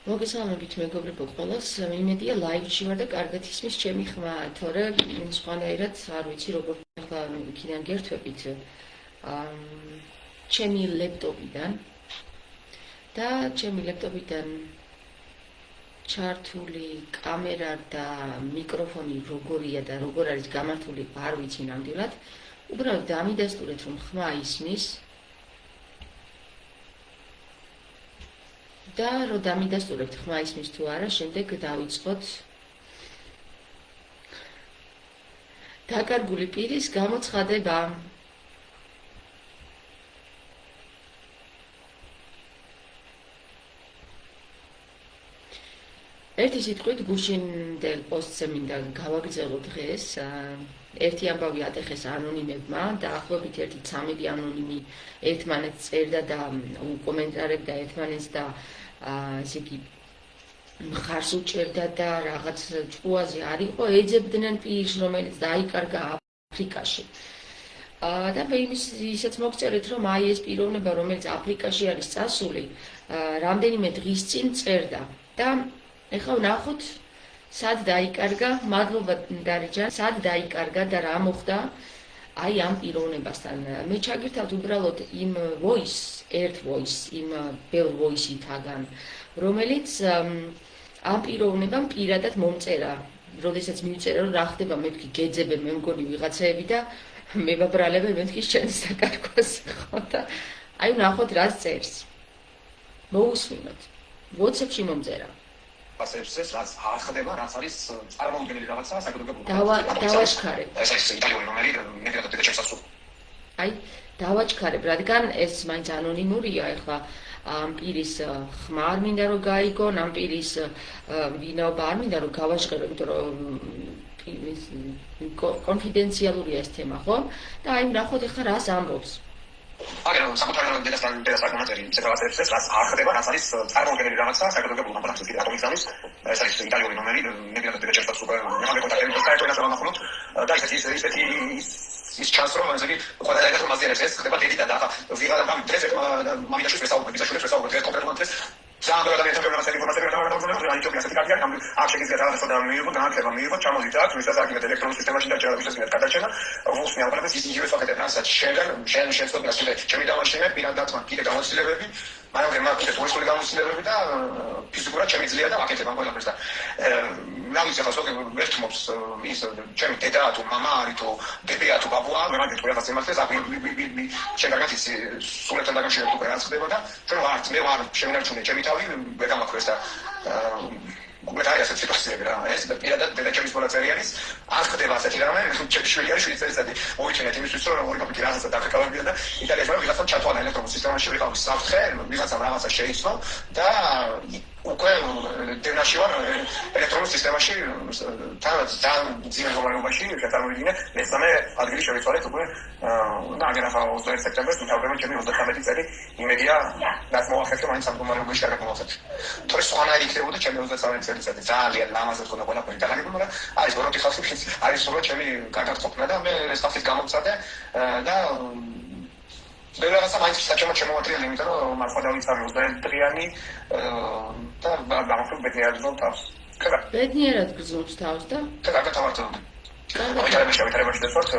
მოგესალმებით მეგობრებო ყველას, იმედია ლაივში ვარ და კარგად ისმის ჩემი ხმა, თორე სხვანაირად არ ვიცი როგორ ახლა იქიდან გერთვებით ჩემი ლეპტოპიდან და ჩემი ლეპტოპიდან ჩართული კამერა და მიკროფონი როგორია და როგორ არის გამართული არ ვიცი ნამდვილად. უბრალოდ დამიდასტურეთ რომ ხმა ისმის და რომ დამიდასტურებთ ხმა ისმის თუ არა, შემდეგ დავიწყოთ დაკარგული პირის გამოცხადება. ერთი სიტყვით გუშინდელ პოსტზე მინდა გავაგრძელო დღეს. ერთი ამბავი ატეხეს ანონიმებმა, დაახლოებით 1-13 ანონიმი ერთმანეთს წერდა და უკომენტარებდა ერთმანეთს და ესე იგი მხარს უჭერდა და რაღაც ჭკუაზე არ იყო, ეძებდნენ პირს, რომელიც დაიკარგა აფრიკაში. და მე ისეც მოგწერეთ, რომ აი ეს პიროვნება, რომელიც აფრიკაში არის წასული, რამდენიმე დღის წინ წერდა და ეხლა ვნახოთ სად დაიკარგა, მადლობა დარიჯან, სად დაიკარგა და რა მოხდა აი ამ პიროვნებასთან. მე ჩაგირთავთ უბრალოდ იმ ერთ voice, იმ bell voice-ითაგან, რომელიც ამ პიროვნებამ პირადად მომწერა, როდესაც მივწერა რომ რა ხდება, მეთქი გეძებენ მე მგონი ვიღაცეები და მებაბრალებენ მეთქი შენს დაკარგვას, ხო და აი ვნახოთ რას წერს. მოусმინოთ. WhatsApp-ში მომწერა. ასეებს რაც არ ხდება, რაც არის წარმოუდგენელი რაღაცა საკუთრებულ. დავაჩქარებ. ეს არის იტალიური ნომერი, მე გადავდეთ ჩემს აი, დავაჩქარებ, რადგან ეს მაინც ანონიმურია, ეხლა ამ პირის ხმა არ მინდა რომ გაიგონ, ამ პირის ვინაობა არ მინდა რომ გავაჟღერო, იმიტომ რომ კონფიდენციალურია ეს თემა, ხო? და აი ვნახოთ ეხლა რას ამბობს. აგერ საკუთარ დედასთან მონაწერი სიტუაციებს რაც არ ხდება, რაც არის წარმოუდგენელი რაღაცა საკუთრებულ ნომერებში კიდე ატომიზამის, ეს არის იტალიური ნომერი, მე გადავდეთ ჩემს სუპერ მე კონტაქტები და ეს რა ნახულობთ და ისეთი ის ჩანს რომ ესე იგი ყველა ეგრე მასიერებს ეს ხდება დედი და ახლა ვიღაცა ამ დღეს მამიდაშვილს ვესაუბრებ, ბიძაშვილს ვესაუბრებ, ეს კონკრეტულად ეს ძალიან ადამიანთან ინფორმაციები აი ჯობია ასეთი კარგია, აქ შეგიძლიათ რაღაცა და მიიღო, განათლება მიიღო, ჩამოდით აქ, ვისაც აქ იმედ ელექტრონულ სისტემაში დაჭერა, ვისაც იმედ გადაჭერა, ვუსმენ ალბათ ის იგივე ფაქტები, რასაც შენ შეცდომას კიდე ჩემი დამაშინე პირადად კიდე გამოცდილებები, მაგრამ მე კიდე თურისტული გამოცდილებები და ფიზიკურად შემიძლია და ვაკეთებ ამ ყველაფერს და რა ვიცი ახლა სულ ერთმობს ის ჩემი დედა თუ მამა არის თუ ბებია თუ ბაბუა, მე მაგეთ რაღაც იმართეს აქ შენ კარგად იცი სულთან დაკავშირებით უკვე რაც ხდება და ჩვენ ვართ, მე ვარ შემინარჩუნე ჩემი თავი, ვერ გამაქრეს და მე აი ასეთი სიტუაციები რა, ეს პირადად დედაჩემის მონაწილე არის, არ ხდება ასეთი რამე, ჩემი შვილი არის შვეიცარიელი, მოიჩენეთ იმისთვის რომ ორი კაპიტი რაღაცა დაფიქრავებია და იტალიაში ვიღაცა ჩათვალა ელექტრონულ სისტემაში, ვიღაცა საფრთხე, ვიღაცამ რაღაცა შეიცვალა და უკვე დევნაში ვარ ელექტრონულ სისტემაში თან ძიმე მდგომარეობაში შეტანილი მესამე ადგილი შევიცვალეთ უკვე და აგერ ახლა 21 სექტემბერს მთავრდება ჩემი 33 წელი იმედია რაც მოახერხე მაინც ამ მდგომარეობაში კარგად მოვაცეთ. თორე სხვანაირი იქნებოდა ჩემი 33 წელიწადი ძალიან ლამაზად ხონდა ყველაფერი დაგანებული, მაგრამ არის ბოროტი ხალხი არის სულ ჩემი კარგად ყოფნა და მე ეს ხალხის გამომწადე და მე რაღაცა მაინც საჭირო შემოვატრიალე, იმიტომ რომ მარხვა დავიცავი 21 დღიანი და გამახვილ ბედნიერად გზნობს თავს. ბედნიერად გზნობს თავს და კარგად ავართ. ვითარებაში დავართ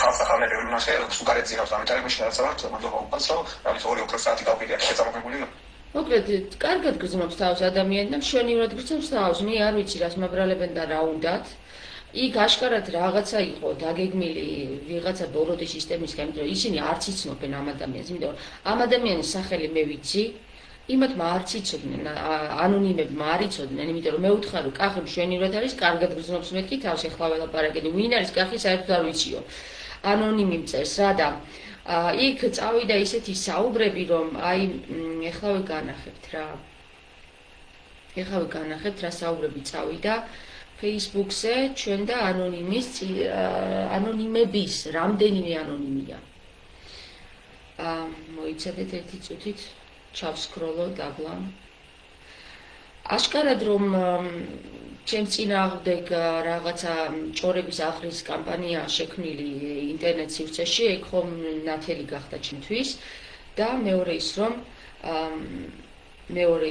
ხალხს ახალნები უნასე სუგარეთ ძინავს ამ ვითარებაში დავართ, მადლობა უყანს რომ რაღაც 2-3 საათი გავყიდე აქ შეწამოებული. მოკლედ, კარგად გზნობს თავს ადამიანი და მშვენივრად გზნობს თავს, მე არ ვიცი რას მაბრალებენ და რა უნდათ. იქ აშკარად რაღაცა იყო დაგეგმილი ვიღაცა ბოროტი სისტემისგან, იმიტომ რომ ისინი არც იცნობენ ამ ადამიანს, იმიტომ რომ ამ ადამიანის სახელი მე ვიცი, იმათმა არც იცოდნენ, ანონიმებმა არ იცოდნენ, იმიტომ რომ მე ვუთხარ რომ კახი მშვენივრად არის, კარგად გზნობს მეთქი თავს, ეხლა ველაპარაკენი, ვინ არის კახი საერთოდ არ ვიციო. ანონიმი მწერს რა და იქ წავიდა ისეთი საუბრები, რომ აი ეხლავე განახებთ რა საუბრები წავიდა Facebook-ზე ჩვენ და ანონიმების რამდენიმე ანონიმია. მოიცადეთ ერთი წუთით, ჩავსკროლო დაგლა. აშკარად რომ ჩემს წინააღმდეგ რაღაცა ჭორების ახრის კამპანია შექმნილი ინტერნეტ სივრცეში, ეგ ხომ ნათელი გახდა ჩემთვის და მეორე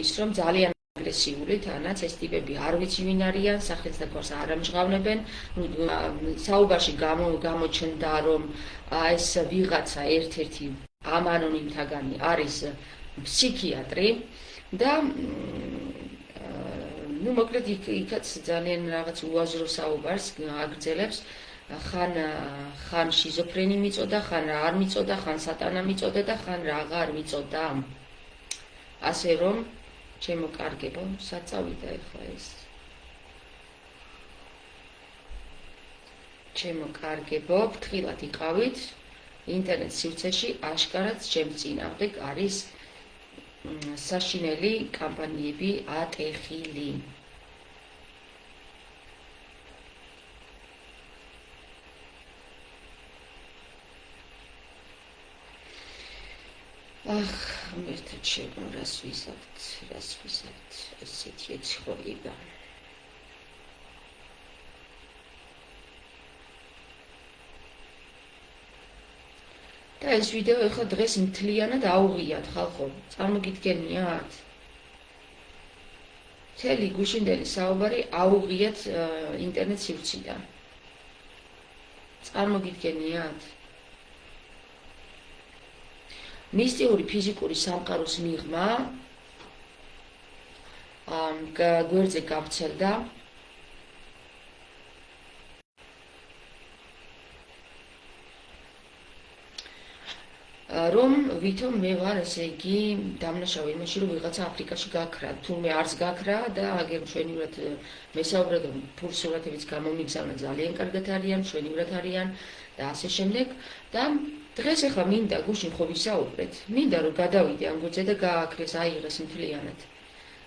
ის რომ ძალიან აგრესიული, თანაც ეს ტიპები არ ვიცი ვინ არიან, სახელს და გვარს არ ამჟღავნებენ. საუბარში გამოჩნდა, რომ ეს ვიღაცა ერთ-ერთი ამ ანონიმთაგანი არის ფსიქიატრი და მოკლედ იქაც ძალიან რაღაც უაზრო საუბარს აგრძელებს. ხან შიზოფრენი მიწოდა, ხან რა არ მიწოდა, ხან სატანა მიწოდა და ხან რაღა არ მიწოდა. ასე რომ, ჩემო კარგებო, საწავიდა ეხლა ეს. ჩემო კარგებო, ფრთხილად იყავით. ინტერნეტ სივრცეში აშკარად ჩემს წინააღმდეგ არის საშინელი კამპანიები ატეხილი. Ach, ერთად შეგო რას ვიზავთ, ესეთი ეცხოვება. და ეს ვიდეო ეხლა დღეს მთლიანად აუღიათ ხალხო, წარმოგიდგენიათ? მთელი გუშინდელი საუბარი აუღიათ ინტერნეტ სივრციდან. წარმოგიდგენიათ? მისტიური ფიზიკური სამყაროს მიღმა გვერდზე გავრცელდა რომ ვითომ მე ვარ ესე იგი დამნაშავე იმაში რომ ვიღაცა აფრიკაში გაქრა, თურმე არც გაქრა და აგერ მშვენივრად მესაუბრად რომ ფურსურათებიც გამომიგზავნა ძალიან კარგად არიან, მშვენივრად არიან და ასე შემდეგ და დღეს ახლა მინდა გუშინ ხო ვისაუბრეთ, მინდა რომ გადავიდე ამ გვერდზე და გააქრეს, აიღეს მთლიანად.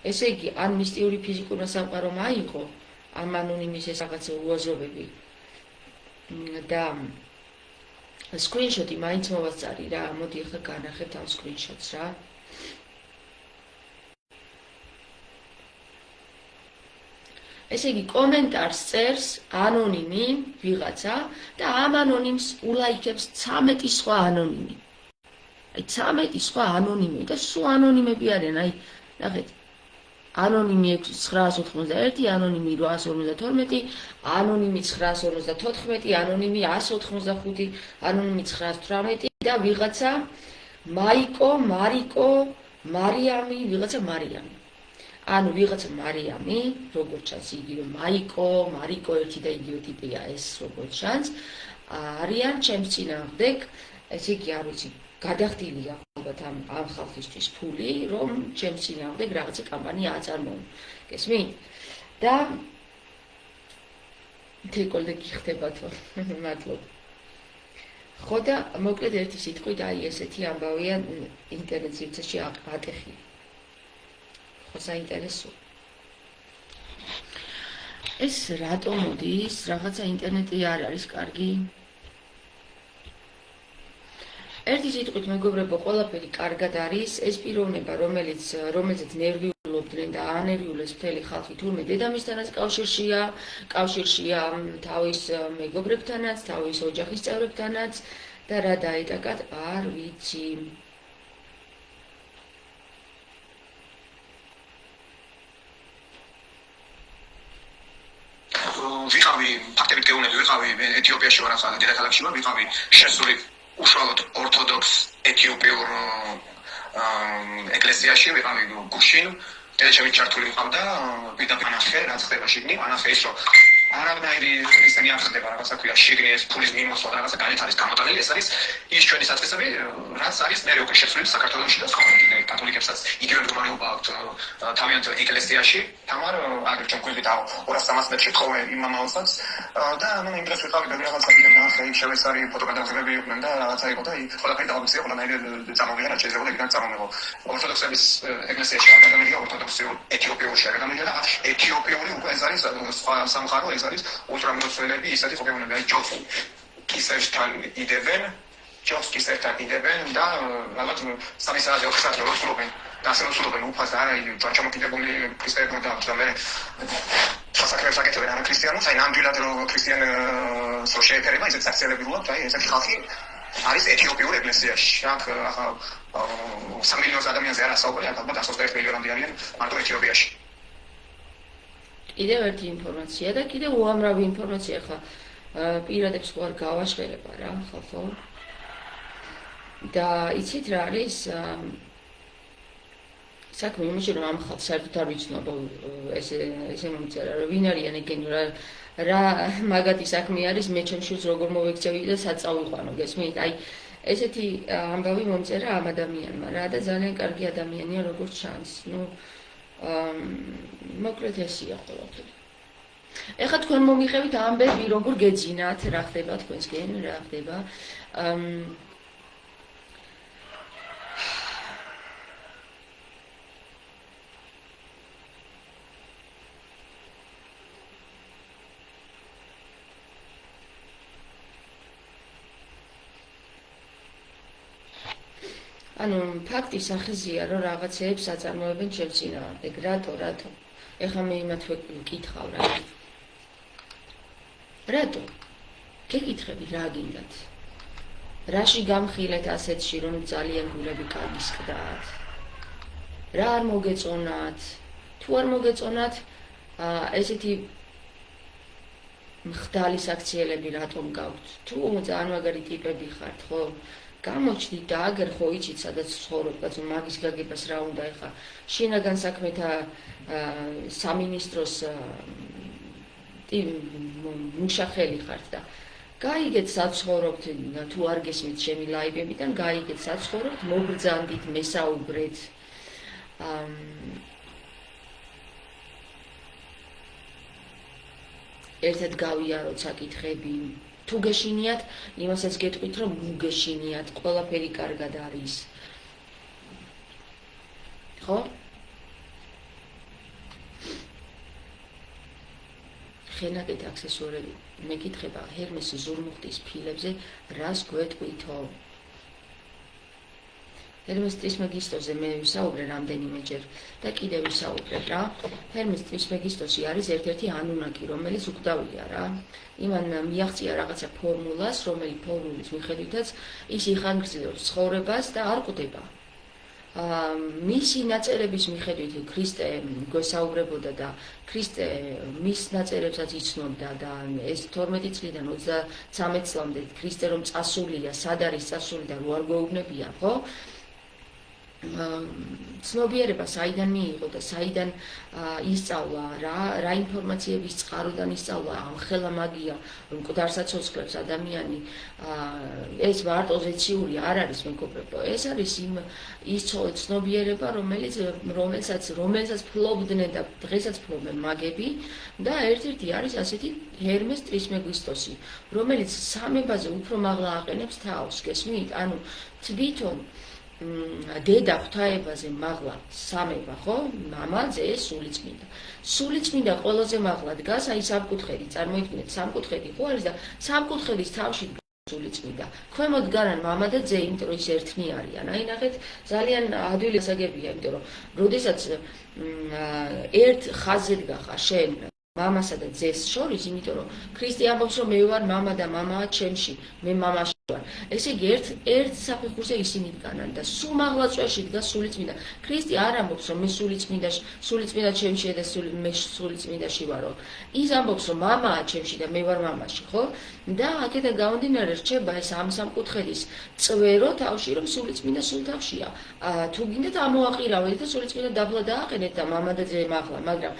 ესე იგი, ან მისტიური ფიზიკურმა სამყარომ აიღო ამ ანონიმის ეს რაღაცა უაზრობები და სკრინშოტი მაინც მოვაწარი რა, მოდი ახლა განახებთ ამ სკრინშოტს რა. ესე იგი, კომენტარს წერს ანონიმი ვიღაცა და ამ ანონიმს ულაიქებს 13 სხვა ანონიმი. აი 13 სხვა ანონიმი და სულ ანონიმები არიან, აი ნახეთ. ანონიმი 991, ანონიმი 852, ანონიმი 954, ანონიმი 185, ანონიმი 918 და ვიღაცა მარიკო, მარიამი, ვიღაცა მარიამი. ანუ ვიღაცა მარიამი, როგორც ჩანს იგივე მარიკო ერთი და იგივე ტიპია ეს როგორც ჩანს, არიან ჩემს წინააღმდეგ, ესე იგი არ ვიცი, გადახდილია ალბათ ამ ხალხისთვის ფული, რომ ჩემს წინააღმდეგ რაღაცა კამპანია აწარმოონ. გესმით? და თეკოლდე გიხდებათო. მადლობა. ხო და მოკლედ ერთი სიტყვით აი ესეთი ამბავია ინტერნეტ სივრცეში ატეხილი. საინტერესო. ეს რატომ მოდის? რაღაცა ინტერნეტი არ არის კარგი. ერთი სიტყვით მეგობრებო, ყველაფერი კარგად არის. ეს პიროვნება, რომელზეც ნერვიულობდნენ და ანერვიულეს მთელი ხალხი, თურმე დედამისთანაც კავშირშია თავის მეგობრებთანაც, თავის ოჯახის წევრებთანაც და რა დაეტაკათ, არ ვიცი. ვიყავი ფაქტებით გეუბნები, ვიყავი ეთიოპიაში ვარ ახლა დედაქალაქში ვარ, ვიყავი შესული უშუალოდ ორთოდოქს ეთიოპიურ ეკლესიაში, ვიყავი გუშინ, დედაჩემი ჩართული ვიყავდა, პირდაპირ ანახე რაც ხდება შიგნით, ანახე ის რომ არანაირი ისინი არ ხდება, რაღაცა ქვია შიგნით ეს ფულის მიმოსვლა და რაღაცა განით არის გამოტანილი, ეს არის ის ჩვენი საწესები, რაც არის მე უკვე შესული საქართველოში და სხვა კათოლიკებსაც იგივე მდგომარეობა აქვთ თავიანთ ეკლესიაში, თამარ აგერ ჩვენ გვერდით 200-300 მეტრში თხოვე იმამაოსაც და ნუ იმ დროს ვიყავი და რაღაცა ნახე, იქ შევეცარი ფოტოგრაფირები იყვნენ და რაღაცა იყო და იქ ყველაფერი დაგვიქცია, ყველანაირი წამოვიღე, რაც შეიძლება იქიდან წამომეღო. ორთოდოქსების ეკლესიაში ადამიანია ორთოდოქსიურ ეთიოპიურში ადამიანია და ეთიოპიური უკვე ეს არის სხვა სამყარო, ეს არის ულტრამოსველები, ისეთი ხობეუნები, აი ჯოს კისერთან იდებენ და ალბათ 3 საათი 4 საათი როსულობენ და ასე როსულობენ უფას და არა ჯანჩამოკიდებული ქრისტიანები და მე სასაკრებს აკეთებენ არა ქრისტიანებს, აი ნამდვილად ქრისტიანს რო შეეფერება ისეთ საქციელები როა, აი ესეთი ხალხი არის ეთიოპიურ ეკლესიაში. აქ 3 მილიონი ადამიანზე არა საუბარი, ალბათ 121 მილიონი არიან მარტო ეთიოპიაში. კიდევ ერთი ინფორმაცია და კიდევ უამრავი ინფორმაცია ხა პირადებს ხო არ გავაშღერება რა ხო და იცით რა არის საქმე იმაში რომ ამ ხალხს საერთოდ არ ვიცნობ ესე მომწერა რომ ვინ არიან ეგენი რა მაგათი საქმე არის მე ჩემ შვილს როგორ მოვექცევი და საწავიყვანო გესმით აი ესეთი ამბავი მომწერა ამ ადამიანმა რა და ძალიან კარგი ადამიანია როგორც ჩანს ნუ მოკლედ ესია ყველაფერი ეხლა თქვენ მომიხევით ამბები როგორ გეძინათ რა ხდება თქვენსკენ რა ხდება ანუ ფაქტი სახეზია რომ რაღაცეებს აწარმოებენ ჩემს წინააღმდეგ რატო ეხლა მე იმათვე ვკითხავ რატო გეკითხები რა გინდათ რაში გამხილეთ ასეთში რომ ძალიან გულები კარგისკდათ რა არ მოგეწონათ თუ არ მოგეწონათ ესეთი მხდალი საქციელები რატომ გაქვთ თუ ძალიან მაგარი ტიპები ხართ ხო გამოჩდით და აგერ ხო იცით სადაც ცხოვრობ კაცო მაგის გაგებას რა უნდა ეხა შინაგან საქმეთა სამინისტროს მუშახელი ხართ და გაიგეთ საცხოვრობთ თუ არ გესმით ჩემი ლაივებიდან გაიგეთ საცხოვრობთ მოგბრძანდით მესაუბრეთ ერთად გავიაროთ საკითხები თუ გეშინიათ, იმასაც გეტყვით, რომ მუგეშინიათ, ყველაფერი კარგად არის. ხო? ხენაკეთ აქსესუარები. მეკითხება ჰერმეს ზურმუხტის ფილებზე, რას გვეტყვითო? ჰერმეს ტრისმეგისტოზე მე ვისაუბრე რამდენიმეჯერ და კიდევ ვისაუბრებ რა. ჰერმეს ტრისმეგისტოსი არის ერთ-ერთი ანუნაკი, რომელიც უკვდავია რა. იმან მიაღწია რაღაცა ფორმულას, რომელი ფორმულის მიხედვითაც ის იხანგრძლივებს ცხოვრებას და არ კვდება. მისი ნაწერების მიხედვით ქრისტე გვესაუბრებოდა და ქრისტე მის ნაწერებსაც იცნობდა და ეს 12 წლიდან 33 წლამდე ქრისტე რომ წასულია, სად არის წასული და რო არ გვეუბნებია, ხო? ცნობიერება საიდან მიიღო და საიდან ისწავლა რა ინფორმაციების წყაროდან ისწავლა ამხელა მაგია რომ მკვდარს აცოცხლებს ადამიანი ეს მარტო ზეციური არ არის მეგობრებო ეს არის ის ცნობიერება რომელსაც ფლობდნენ და დღესაც ფლობენ მაგები და ერთ-ერთი არის ასეთი ჰერმეს ტრისმეგისტოსი რომელიც სამებაზე უფრო მაღლა აყენებს თავს გესმით ანუ თვითონ დედა ღვთაებაზე მაღლა სამება ხო მამა ძე სულიწმინდა ყველაზე მაღლა დგას აი სამკუთხედი წარმოიდგინეთ სამკუთხედი ხო არის და სამკუთხედის თავში სულიწმინდა ქვემოთ დგანან მამა და ძე იმიტომ რომ ის ერთნი არიან აი ნახეთ ძალიან ადვილი გასაგებია იმიტომ რომ როდესაც ერთ ხაზზე დგახარ შენ მამასა და ძეს შორის იმიტომ რომ ქრისტე ამბობს რომ მე ვარ მამა და მამაა ჩემში მე მამაში ესე იგი ერთ საფეხურზე ისინი დგანან და სულ მაღლა წვერში დგას სულიწმინდა ქრისტე არ ამბობს რომ მე სულიწმინდა ჩემშია და მე სულიწმინდაში ვარო ის ამბობს რომ მამაა ჩემში და მე ვარ მამაში ხო და აქედან გამომდინარე რჩება ეს ამ სამკუთხედის წვერო თავში რომ სულიწმინდა სულ თავშია თუ გინდათ ამოაყირავეთ და სულიწმინდა დაბლა დააყენეთ და მამა და ძე მაღლა მაგრამ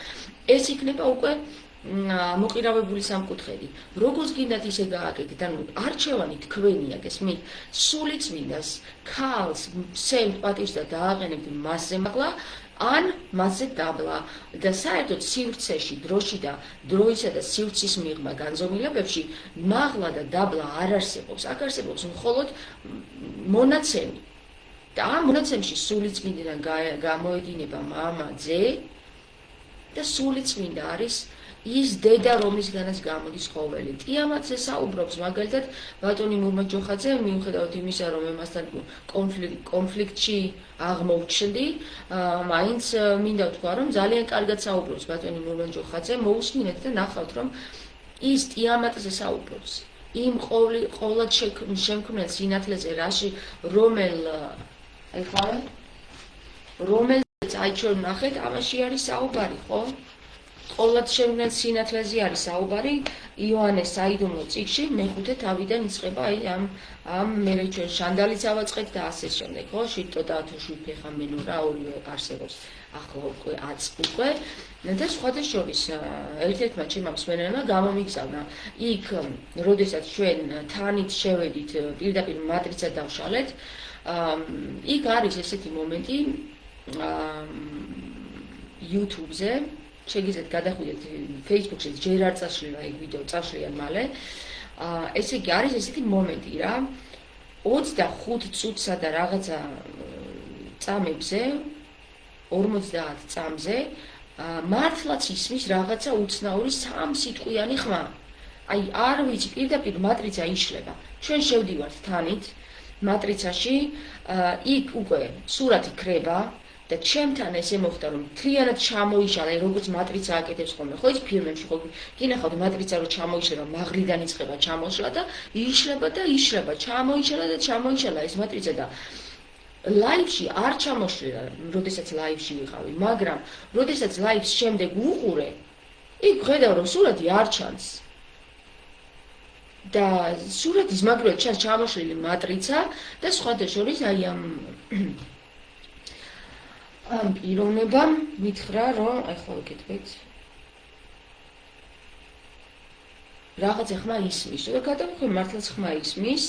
ეს იქნება უკვე მოყირავებული სამკუთხედი. Როგორც გინდათ ისე გააკეთეთ, ანუ არჩევანი თქვენია, გესმით? სულიწმინდას ქალს სემთ პატივს და დააყენებთ მასზე მაღლა, ან მასზე დაბლა და საერთოდ სივრცეში, დროში და დროისა და სივრცის მიღმა განზომილებებში მაღლა და დაბლა არ არსებობს. აქ არსებობს მხოლოდ მონაცემი. და ამ მონაცემში სულიწმინდიდან გამოედინება მამა, ძე და სულიწმინდა არის ის დედა რომლისგანაც გამოდის ყოველი. ტიამატზე საუბრობს მაგალითად ბატონი მურმაჯოხაძე მიუხედავად იმისა რომ მასთან კონფლიქტში აღმოჩნდი, მაინც მინდა ვთქვა რომ ძალიან კარგად საუბრობს ბატონი მურმაჯოხაძე, მოусმინეთ და ნახავთ რომ ის ტიამატზე საუბრობს. იმ ყოვლად შემქმნელ სინათლეზე რაში რომელზეც აი ჩვენ ნახეთ, ამაში არის საუბარი, ხო? ყოვლად შემდგენ სინათლეზე არის საუბარი იოანეს საიდუმლო წიგნში მეხუთე თავიდან იწყება აი ამ მერე ჩვენ შანდალიც ავაწყეთ და ასე შემდეგ ხო 7 და 7 ფეხა მენორა ორივე არსებობს ახლა უკვე 10 უკვე და სხვადასხვა ერთ-ერთმა ჩემმა მსმენელმა გამომიგზავნა იქ როდესაც ჩვენ თანით შევედით პირდაპირ მატრიცა დავშალეთ იქ არის ესეთი მომენტი YouTube-ზე შეგიძლიათ გადახვიდეთ Facebook-ზე ჯერ არ წაშლილა ეგ ვიდეო წაშლიან მალე ესე იგი არის ესეთი მომენტი რა 25 წუთსა და რაღაცა წამებზე 50 წამზე მართლაც ისმის რაღაცა უცნაური სამ სიტყვიანი ხმა აი არ ვიცი პირდაპირ მატრიცა იშლება ჩვენ შევდივართ თანით მატრიცაში იქ უკვე სურათი ქრება და ჩემთან ესე მოხდა რომ მთლიანად ჩამოიშალა როგორც მატრიცა აკეთებს ხოლმე ხო ის ფილმებში ხო გინახავთ მატრიცა რომ ჩამოიშალა მაღლიდან იწყება ჩამოშლა და იშლება ჩამოიშალა ეს მატრიცა და ლაივში არ ჩამოშლა როდესაც ლაივში ვიყავი მაგრამ როდესაც ლაივს შემდეგ უყურე იქ ხედავ რომ სურათი არ ჩანს და სურათის მაგრად ჩანს ჩამოშლილი მატრიცა და სხვადასხვა აი ამ პიროვნებამ მითხრა რომ ახლა ვიკეთებთ რაღაცა ხმა ისმის და გადავიხე მართლაც ხმა ისმის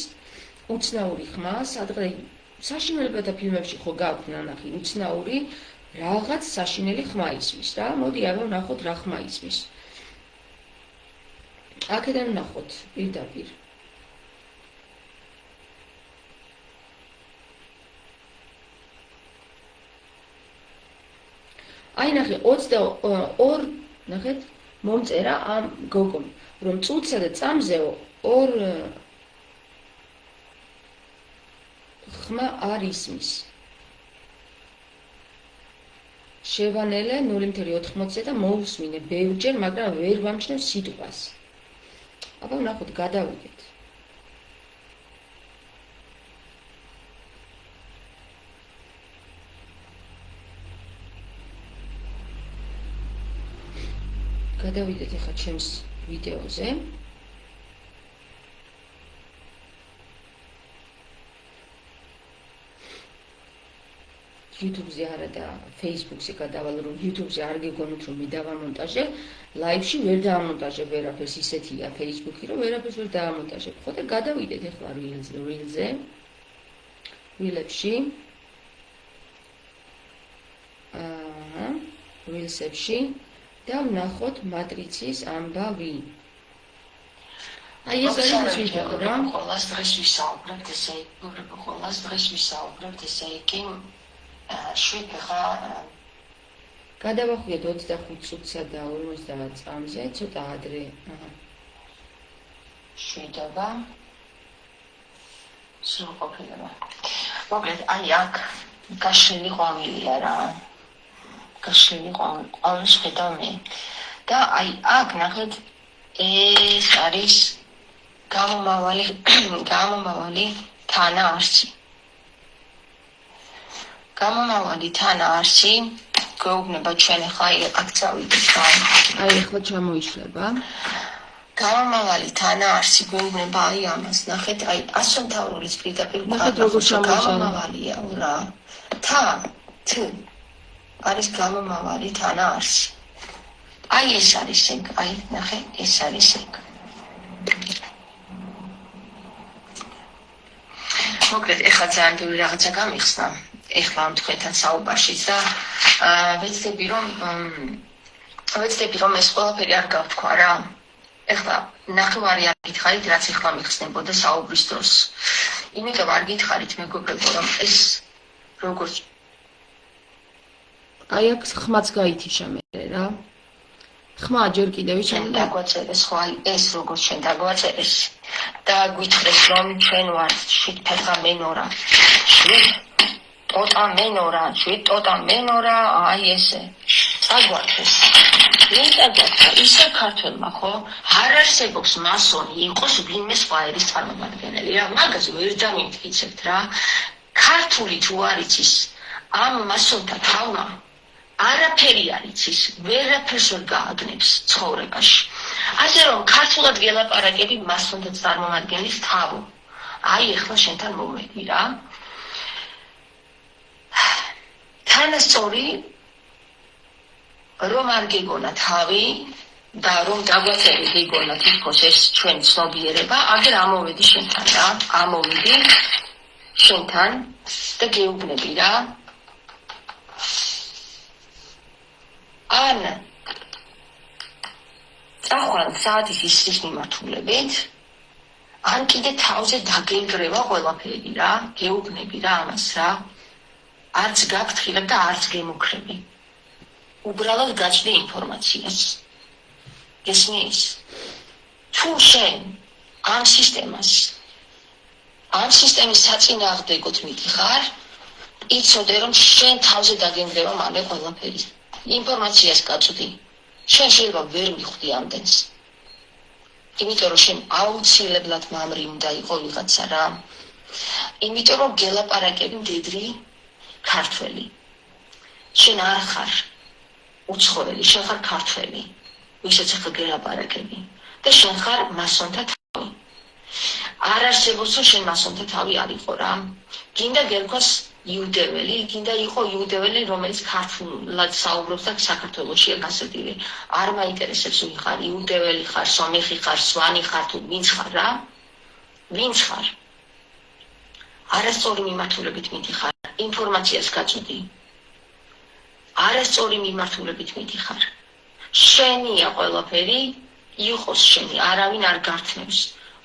უცნაური ხმა სადღაც საშინელებათა ფილმებში ხო გაქვთ ნანახი უცნაური რაღაც საშინელი ხმა ისმის რა მოდი აბა ვნახოთ რა ხმა ისმის აქედან ვნახოთ პირდაპირ აი ნახე 22 ნახეთ მომწერა ამ გოგომ რომ წუთსა და წამზე ორ ხმა არ ისმის შევანელე 0.80 და მოусმინე ბევრჯერ მაგრამ ვერ ვამჩნევ სიტყვას აბა ვნახოთ გადავიდეთ გადავიდეთ ახლა ჩემს ვიდეოზე YouTube-ზე არა და Facebook-ზე გადავალ რომ YouTube-ზე არ გეგონოთ რომ მე დავამონტაჟე ლაივში ვერ დავამონტაჟებ ვერაფერს ისეთია Facebook-ი რომ ვერაფერს ვერ დავამონტაჟებ ხო და გადავიდეთ ახლა Reels-ზე Reels-ში Reels-ში და ვნახოთ მატრიცის ამბავი. აი ეს არის ვიდეო რა. Ყოველას დღეს ვისაუბრებთ ესე იგი შვიდფეხა გადავახვიეთ 25 წუთსა და 50 წამზე, ცოტა ადრე. შვიდობა სრულყოფილება. მოკლედ აი აქ გაშლილი ყვავილია რა. გაშლილი ყვავილს ხედავ მე. და აი აქ ნახეთ ეს არის გამომავალი თანაარსი. გამომავალი თანაარსი გვეუბნება ჩვენ ახლა აქ წავიდეთ. აი ახლა ჩამოიშლება. გამომავალი თანაარსი გვეუბნება აი ამას. ნახეთ აი ასომთავრულის პირდაპირ ნახეთ როგორ ჩამოიშალა. გამომავალია რა. თ არის გამომავალი თანაარსი. აი ეს არის ეგ, აი ნახე, ეს არის ეგ. მოკლედ, ეხლა ძალიან ბევრი რაღაცა გამიხსნა. ეხლა ამ თქვენთან საუბარშიც და ვეცდები რომ ეს ყველაფერი არ გავთქვა რა. ეხლა ნახევარი არ გითხარით, რაც ეხლა მიხსნებოდა საუბრის დროს. იმიტომ არ გითხარით მეგობრებო, რომ ეს როგორც აი აქ ხმაც გაითიშა მე რა. ხმა ჯერ კიდევ შეიძლება დაგვაწერეს ხო აი ეს როგორც ჩვენ დაგვაწერეს და გვითხრეს რომ ჩვენ ვართ შვიდფეხა მენორა შვიდტოტა მენორა აი ესე წაგვაქვს ვინ წაგვაქვს ისე ქართველმა ხო არ არსებობს მასონი იყოს ვინმე სხვა ერის წარმომადგენელი რა მაგაზე ვერ დამიმტკიცებთ რა ქართული თუ არ იცის ამ მასონთა თავმა არაფერი არ იცის, ვერაფერს ვერ გააგნებს ცხოვრებაში. ასე რომ ქართულად გელაპარაკები მასონდაც წარმომადგენლის თავო. აი ეხლა შენთან მომედი რა. თანასწორი რომ არ გეგონა თავი და რომ დაგვაწერი გეგონა თითქოს ეს ჩვენ ცნობიერება, აგერ ამოვედი შენთან რა, ამოვედი შენთან და გეუბნები რა. ან წახვან საათის ისრის მიმართულებით, ან კიდე თავზე დაგენგრევა ყველაფერი რა, გეუბნები რა ამას რა. არც გაგთხილებ და არც გემუქრები. უბრალოდ გაჭდი ინფორმაციას. გესმის? თუ შენ ამ სისტემის საწინააღმდეგოდ მიდიხარ, იცოდე რომ შენ თავზე დაგენგრევა მალე ყველაფერი. ინფორმაციას გაწვდი. შენ შეიძლება ვერ მიხვდი ამდენს. იმიტომ რომ შენ აუცილებლად მამრი უნდა იყო ვიღაცა რა. იმიტომ რომ გელაპარაკები მდედრი ქართველი. შენ არ ხარ უცხოელი, შენ ხარ ქართველი. ვისაც ახლა გელაპარაკები და შენ ხარ მასონთა თავი. არ არსებობს რომ შენ მასონთა თავი არ იყო რა. გინდა გერქვას იუდეველი, გინდა იყო იუდეველი, რომელიც ქართულად საუბრობს და საქართველოშია გასაძილი. არ მაინტერესებს ვინ ხარ, იუდეველი ხარ, სომეხი ხარ, სვანი ხარ თუ ვინც ხარ რა. ვინც ხარ. არასწორი მიმართულებით მიდიხარ, ინფორმაციას გაწვდი. არასწორი მიმართულებით მიდიხარ. შენია ყველაფერი, იყოს შენი, არავინ არ გართმევს.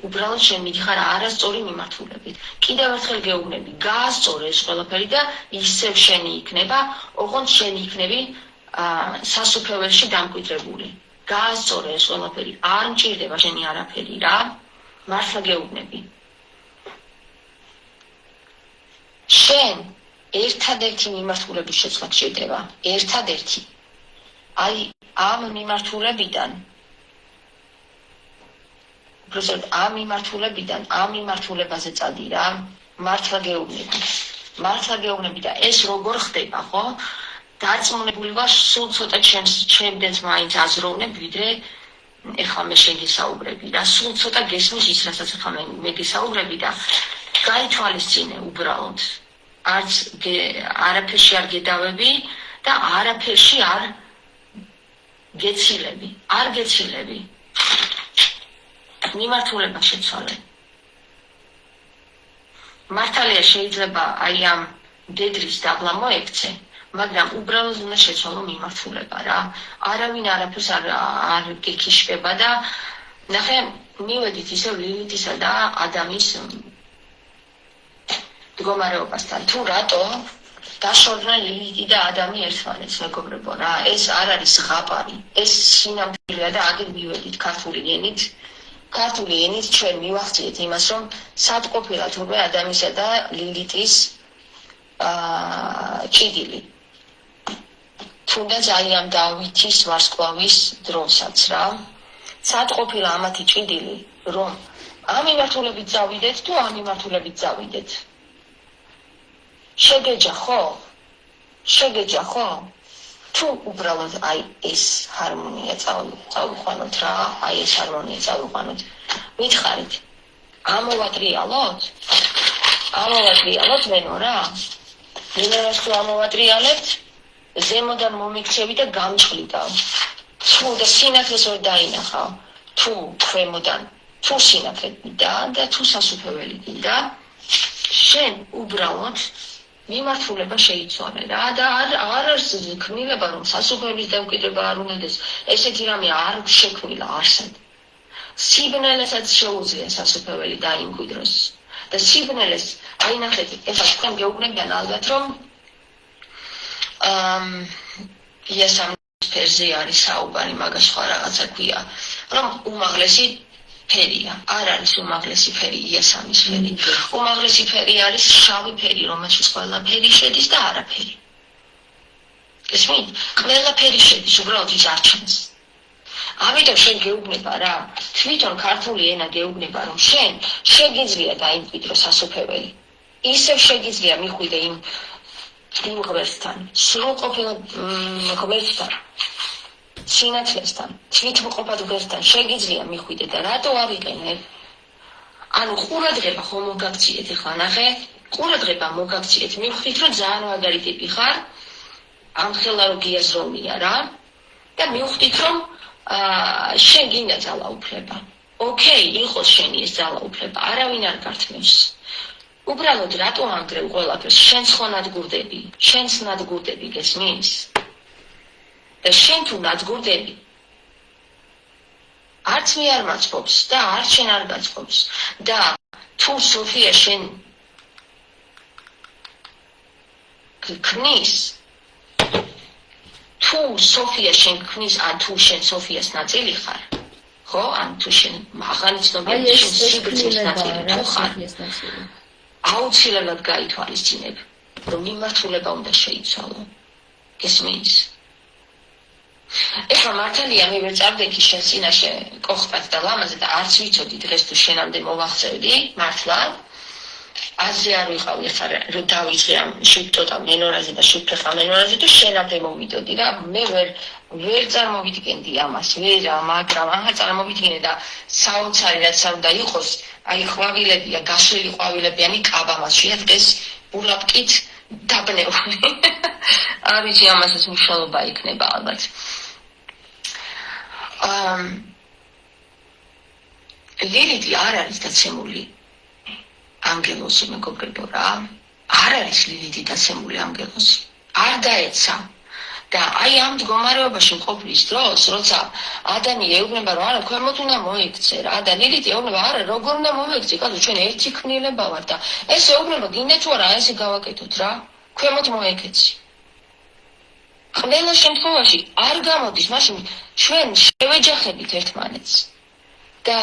უბრალოდ შენ მიდიხარ არასწორი მიმართულებით. კიდევ ერთხელ გეუბნები, გაასწორე ეს ყველაფერი და ისევ შენი იქნება, ოღონდ შენი იქნები სასუფეველში დამკვიდრებული. გაასწორე ეს ყველაფერი, არ მჭირდება შენი არაფერი რა. მართლა გეუბნები. შენ ერთადერთი მიმართულების შეცვლა გჭირდება, ერთადერთი. აი ამ მიმართულებიდან უბრალოდ ამ მიმართულებაზე წადი რა. მართლა გეუბნები და ეს როგორ ხდება ხო? დარწმუნებული ვარ, სულ ცოტა ჩემდენს მაინც აზროვნებ, ვიდრე ეხლა მე შეგესაუბრები და სულ ცოტა გესმის ის, რასაც ახლა მე გესაუბრები და გაითვალისწინე უბრალოდ. არც არაფერში არ გედავები და არაფერში არ გეცილები. არ გეცილები. მიმართულება შეცვალე. მართალია შეიძლება აი ამ დედრის დაბლა მოექცე, მაგრამ უბრალოდ უნდა შეცვალო მიმართულება რა. არავინ არაფერს არ გეკიშება და ნახე, მივედით ისევ ლილითისა და ადამის მდგომარეობასთან. თუ რატო დაშორდნენ ლილითი და ადამი ერთმანეთს, მეგობრებო რა, ეს არ არის ზღაპარი, ეს სინამდვილეა და აგერ მივედით ქართული ენით ჩვენ მივახციეთ იმას, რომ სად ყოფილა თურმე ადამისა და ლილითის ჭიდილი. თუნდაც აი ამ დავითის ვარსკვლავის დროსაც რა. სად ყოფილა ამათი ჭიდილი, რომ ამ მიმართულებით წავიდეთ თუ ამ მიმართულებით წავიდეთ. შეგეჯა ხო? თუ უბრალოდ აი ეს ჰარმონია წავიყვანოთ რა, აი ეს ჰარმონია წავიყვანოთ. მითხარით, ამოვატრიალოთ მენო რა. მინერას თუ ამოვატრიალებთ, ზემოდან მომიქცევი და გამჭყლიდავ. თუ და სინათლეს ვერ დაინახავ, თუ ქვემოდან, თუ სინათლედან და თუ სასუფეველი გინდა, შენ უბრალოდ მიმართულება შეიცვალე რა და არ არის ქმნილება რომ სასუფეველის დამკვიდრება არ უნდადეს. ესეთი რამე არ შექმნილა არსად. სიბნელესაც შეუძლია სასუფეველი დაიმკვიდროს და სიბნელეს აი ნახეთ, ეხლა თქვენ გეუბნებიან ალბათ რომ იესამის ფერზე არის საუბარი, მაგას სხვა რაღაცა ქვია, რომ უმაღლესი ფერია. არ არის უმაღლესი ფერი იესამის ფერი. უმაღლესი ფერი არის შავი ფერი, რომელშიც ყველაფერი შედის და არაფერი. გესმით? ყველაფერი შედის, უბრალოდ ის არ ჩანს. ამიტომ შენ გეუბნება რა, თვითონ ქართული ენა გეუბნება რომ შენ შეგიძლია დაიმკვიდრო სასופველი. ისევ შეგიძლია მიხვიდე იმ იმ ღმერთთან, სრულყოფილ ღმერთთან, სინათლესთან, თვითმყოფად ღმერთთან შეგიძლია მიხვიდე და რატო ავიყენებ? ანუ ყურადღება ხომ მოგაქციეთ ახლა ნახე, ყურადღება მოგაქციეთ, მივხვდით რომ ძალიან მაგარი ტიპი ხარ, ამ ხელა რო გიაზროვნია რა და მივხვდით რომ შენ გინდა ძალაუფლება. ოკეი, იყოს შენი ეს ძალაუფლება, არავინ არ გართმევს. უბრალოდ რატო ანგრევ ყველაფერს? შენს ხო ნადგურდები, შენს ნადგურდები გესმის? და შენ თუ ნადგურდები არც მე არ მაწყობს და არც შენ არ გაწყობს და თუ სოფია შენ ქმნის თუ სოფია შენ ქმნის ან თუ შენ სოფიას ნაწილი ხარ ხო ან თუ შენ აღარიცნობია შენ სიბრძნის ნაწილი თუ ხარ აუცილებლად გაითვალისწინებ რომ მიმართულება უნდა შეიცვალო გესმის? ეხლა მართალია მე ვერ წავდექი შენ წინაშე კოხტად და ლამაზე და არც ვიცოდი დღეს თუ შენამდე მოვახცევდი მართლა აზე არ ვიყავი ახლა რომ დავიწყე ამ შიფტოტა მენორაზე და შიფტეხა მენორაზე თუ შენამდე მოვიდოდი რა მე ვერ წარმოვიდგენდი ამას ვერა მაგრამ ახლა წარმოვიდგინე და საოცარი რაც უნდა იყოს აი ყვავილებია გაშლილი ყვავილებიანი კაბა მას შეადგენს ურაპკით დაბნეული არ ვიცი ამასაც მნიშვნელობა იქნება ალბათ ლილითი არ არის დაცემული ანგელოზი მეგობრებო რა არ არის ლილითი დაცემული ანგელოზი არ დაეცა და აი ამ მდგომარეობაში მყოფლის დროს როცა ადამი ეუბნება რომ არა ქვემოთ უნდა მოიქცე რა და ლილითი ეუბნება არა როგორ უნდა მოიქცე კაცო ჩვენ ერთი ქმნილება ვარ და ეს ეუბნება გინდა თუ არა ესე გავაკეთოთ რა ქვემოთ მოიქეცი ყველა შემთხვევაში არ გამოდის მაშინ ჩვენ შევეჯახებით ერთმანეთს და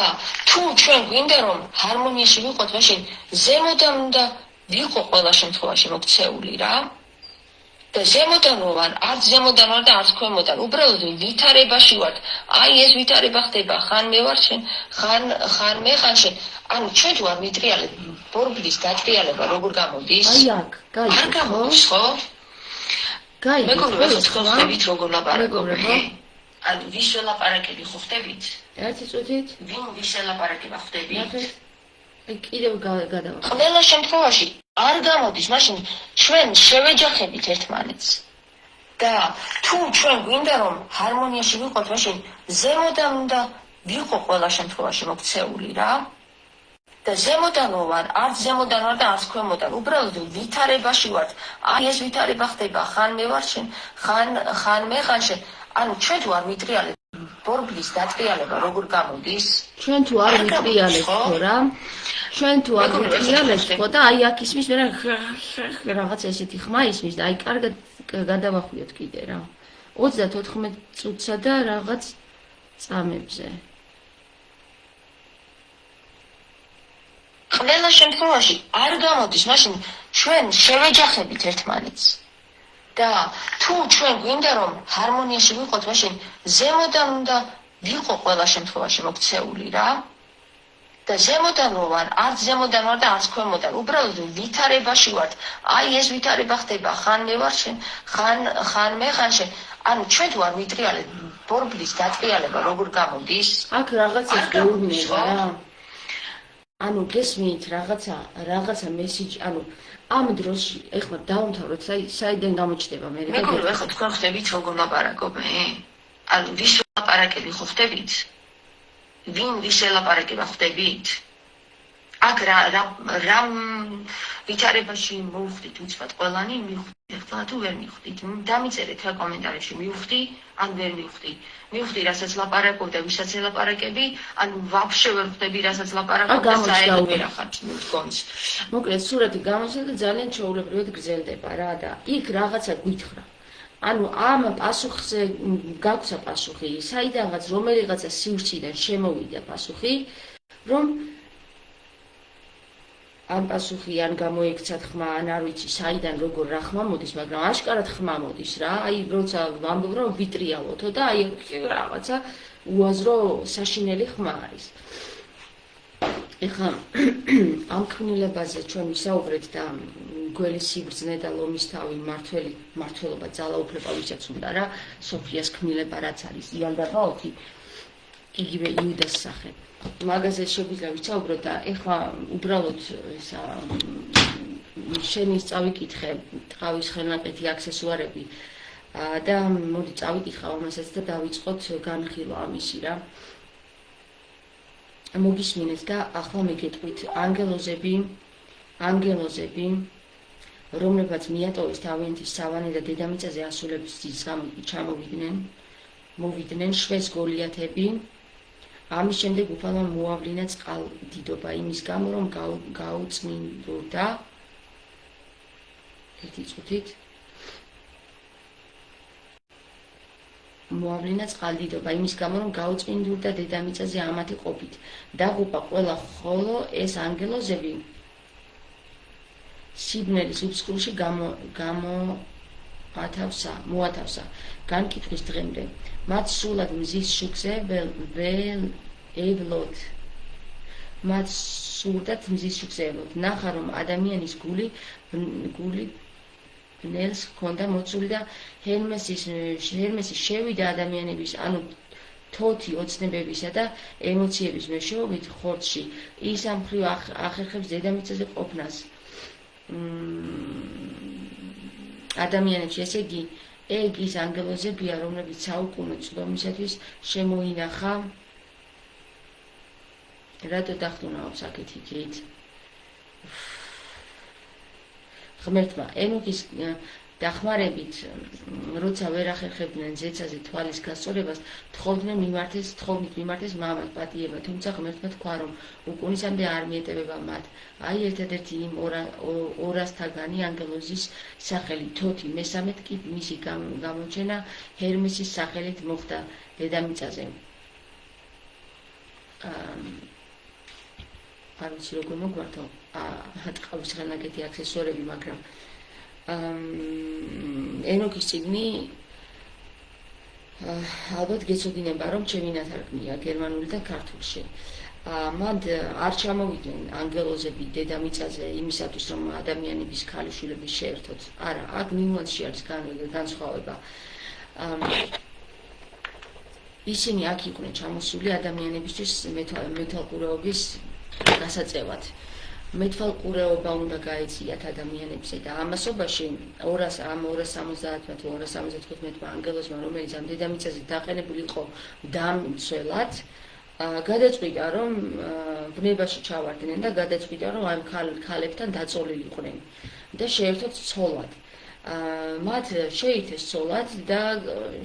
თუ ჩვენ გვინდა რომ ჰარმონიაში ვიყოთ მაშინ ზემოდან უნდა ვიყო ყველა შემთხვევაში მოქცეული რა და ზემოდან ვარ არც ზემოდან ვარ და არც ქვემოდან უბრალოდ ვითარებაში ვარ აი ეს ვითარება ხდება ხან მე ვარ შენ ხან მე ხან შენ ანუ ჩვენ თუ არ ვიტრიალებ ბორბლის დატრიალება როგორ გამოდის აი აქ გაიგე არ გამოდის ხო გაიგე მეგობრებო ხდებით როგორ ლაპარაკობთ ანუ ვის ველაპარაკები ხო ხდებით ერთი წუთით ვინ ვის ელაპარაკება ხდებით აი კიდევ გადავა ყველა შემთხვევაში არ გამოდის მაშინ ჩვენ შევეჯახებით ერთმანეთს და თუ ჩვენ გვინდა რომ ჰარმონიაში ვიყოთ მაშინ ზემოდან უნდა ვიყო ყველა შემთხვევაში მოქცეული რა და ზემოდან ვარ არც ზემოდან ვარ და არც ქვემოდან უბრალოდ ვითარებაში ვარ აი ეს ვითარება ხდება ხან მე ვარ შენ ხან მე ხან შენ ანუ ჩვენ თუ არ ვიტრიალებ ბორბლის დატრიალება როგორ გამოდის ჩვენ თუ არ ვიტრიალებ ხო რა ჩვენ თუ არ ვიტრიალებ ხო და აი აქ ისმის მე რაღაც ესეთი ხმა ისმის და აი კარგად გადავახვიოთ კიდე რა 34 წუთსა და რაღაც წამებზე ყველა შემთხვევაში არ გამოდის მაშინ ჩვენ შევეჯახებით ერთმანეთს და თუ ჩვენ გვინდა რომ ჰარმონიაში ვიყოთ მაშინ ზემოდან უნდა ვიყო ყველა შემთხვევაში მოქცეული რა და ზემოდან ვარ არც ზემოდან ვარ და არც ქვემოდან უბრალოდ ვითარებაში ვარ აი ეს ვითარება ხდება ხან მე ვარ შენ ხან მე ხან შენ ანუ ჩვენ თუ არ ვიტრიალებ ბორბლის დატრიალება როგორ გამოდის აქ რაღაცა გეუბნება რა ანუ გესმით რაღაცა მესიჯი ანუ ამ დროში ეხლა დავამთავროთ საიდან გამოჩნდება მე მეგობრებო ეხლა თქვენ ხდებით როგორ ლაპარაკობ მე ანუ ვის ლაპარაკები ხო ხდებით ვინ ვის ელაპარაკება ხდებით აქ რა ვითარებაში მოვხდით უცბად ყველანი მივხვდით ეხლა თუ ვერ მივხვდით დამიწერეთ რა კომენტარებში მივხვდი ან ვერ მივხვდი რასაც ლაპარაკობ და ვისაც ელაპარაკები ანუ ვაფშე ვერ ხვდები რასაც ლაპარაკობ და საერთოდ ვერ ახართ მდგომს მოკლედ სურათი გამოჩნდა და ძალიან ჩვეულებრივად გრძელდება რა და იქ რაღაცა გვითხრა ანუ ამ პასუხზე გაქვს პასუხი საიდანაც რომელიღაცა სივრციდან შემოვიდა პასუხი რომ ან პასუხი ან გამოიქცათ ხმა ან არ ვიცი საიდან როგორ რა ხმა მოდის მაგრამ აშკარად ხმა მოდის რა აი როცა ვამბობ რომ ვიტრიალოთო და აი რაღაცა უაზრო საშინელი ხმა არის ეხლა ამ ქმნილებაზე ჩვენ ვისაუბრეთ და გველი სიბრძნე და ლომის თავი მმართველობა ძალაუფლება ვისაც უნდა რა სოფიას ქმნილება რაც არის იანდაბაოთი იგივე იუდას სახე მაგაზე შეგვიძლია ვიცაუბროთ და ეხლა უბრალოდ ისა შენი წავიკითხე ტყავის ხელნაკეთი აქსესუარები და მოდი წავიკითხავ ამასაც და დავიწყოთ განხილვა ამისი რა მოგისმინეთ და ახლა მეკეთვით ანგელოზები რომლებაც მიატოვეს თავიანთი სავანე და დედამიწაზე ასულების გამო მოვიდნენ შვეს გოლიათები ამის შემდეგ უფალმა მოავლინა წყალდიდობა იმის გამო რომ გაუწმინდურდა ერთი წუთით მოავლინა წყალდიდობა იმის გამო რომ გაუწმინდურდა დედამიწაზე ამათი ყოფით დაღუპა ყველა ხოლო ეს ანგელოზები სიბნელის უცხრუში მოათავსა განკითხვის დღემდე მათ სულად მზის შუქზე ევლოთ მათ სურდათ მზის შუქზე ევლოთ ნახა რომ ადამიანის გული ბნელს ჰქონდა მოცული და ჰერმესი შევიდა ადამიანების ანუ თოთი ოცნებებისა და ემოციების მეშვეობით ხორცში ის ამ მხრივ ახერხებს დედამიწაზე ყოფნას ადამიანებში ესე იგი ეგ ის ანგელოზებია რომლებიც საუკუნე წლომისათვის შემოინახა რატო დახტუნაობს აქეთ იქით ღმერთმა ენოქის დახმარებით როცა ვერ ახერხებდნენ ზეცაზე თვალის გასწორებას თხოვდნენ მიმართეს მამად პატიება თუმცა ღმერთმა თქვა რომ უკუნისამდე არ მიეტევება მათ აი ერთადერთი იმ ორასთაგანი ანგელოზის სახელი თოთი მესამედ კი მისი გამოჩენა ჰერმესის სახელით მოხდა დედამიწაზე არ ვიცი როგორ მოგვართო ტყავის ხელნაკეთი აქსესუარები მაგრამ ენოქის წიგნი ალბათ გეცოდინება რომ ჩემი ნათარგმნია გერმანული და ქართულში მან არ ჩამოვიდნენ ანგელოზები დედამიწაზე იმისათვის რომ ადამიანების ქალიშვილების შეერთოთ არა აქ ნიუანსი არის განსხვავება ისინი აქ იყვნენ ჩამოსული ადამიანებისთვის მეთვალყურეობის გასაწევად მეთვალყურეობა უნდა გაეციათ ადამიანებზე და ამასობაში 270-275 ანგელოზმა რომელიც ამ დედამიწაზე დაყენებული იყო დამცველად გადაწყვიტა რომ ბნებაში ჩავარდნენ და გადაწყვიტა რომ ამ ქალებთან დაწოლილიყვნენ და შეერთოთ ცოლად მათ შეირთეს ცოლად და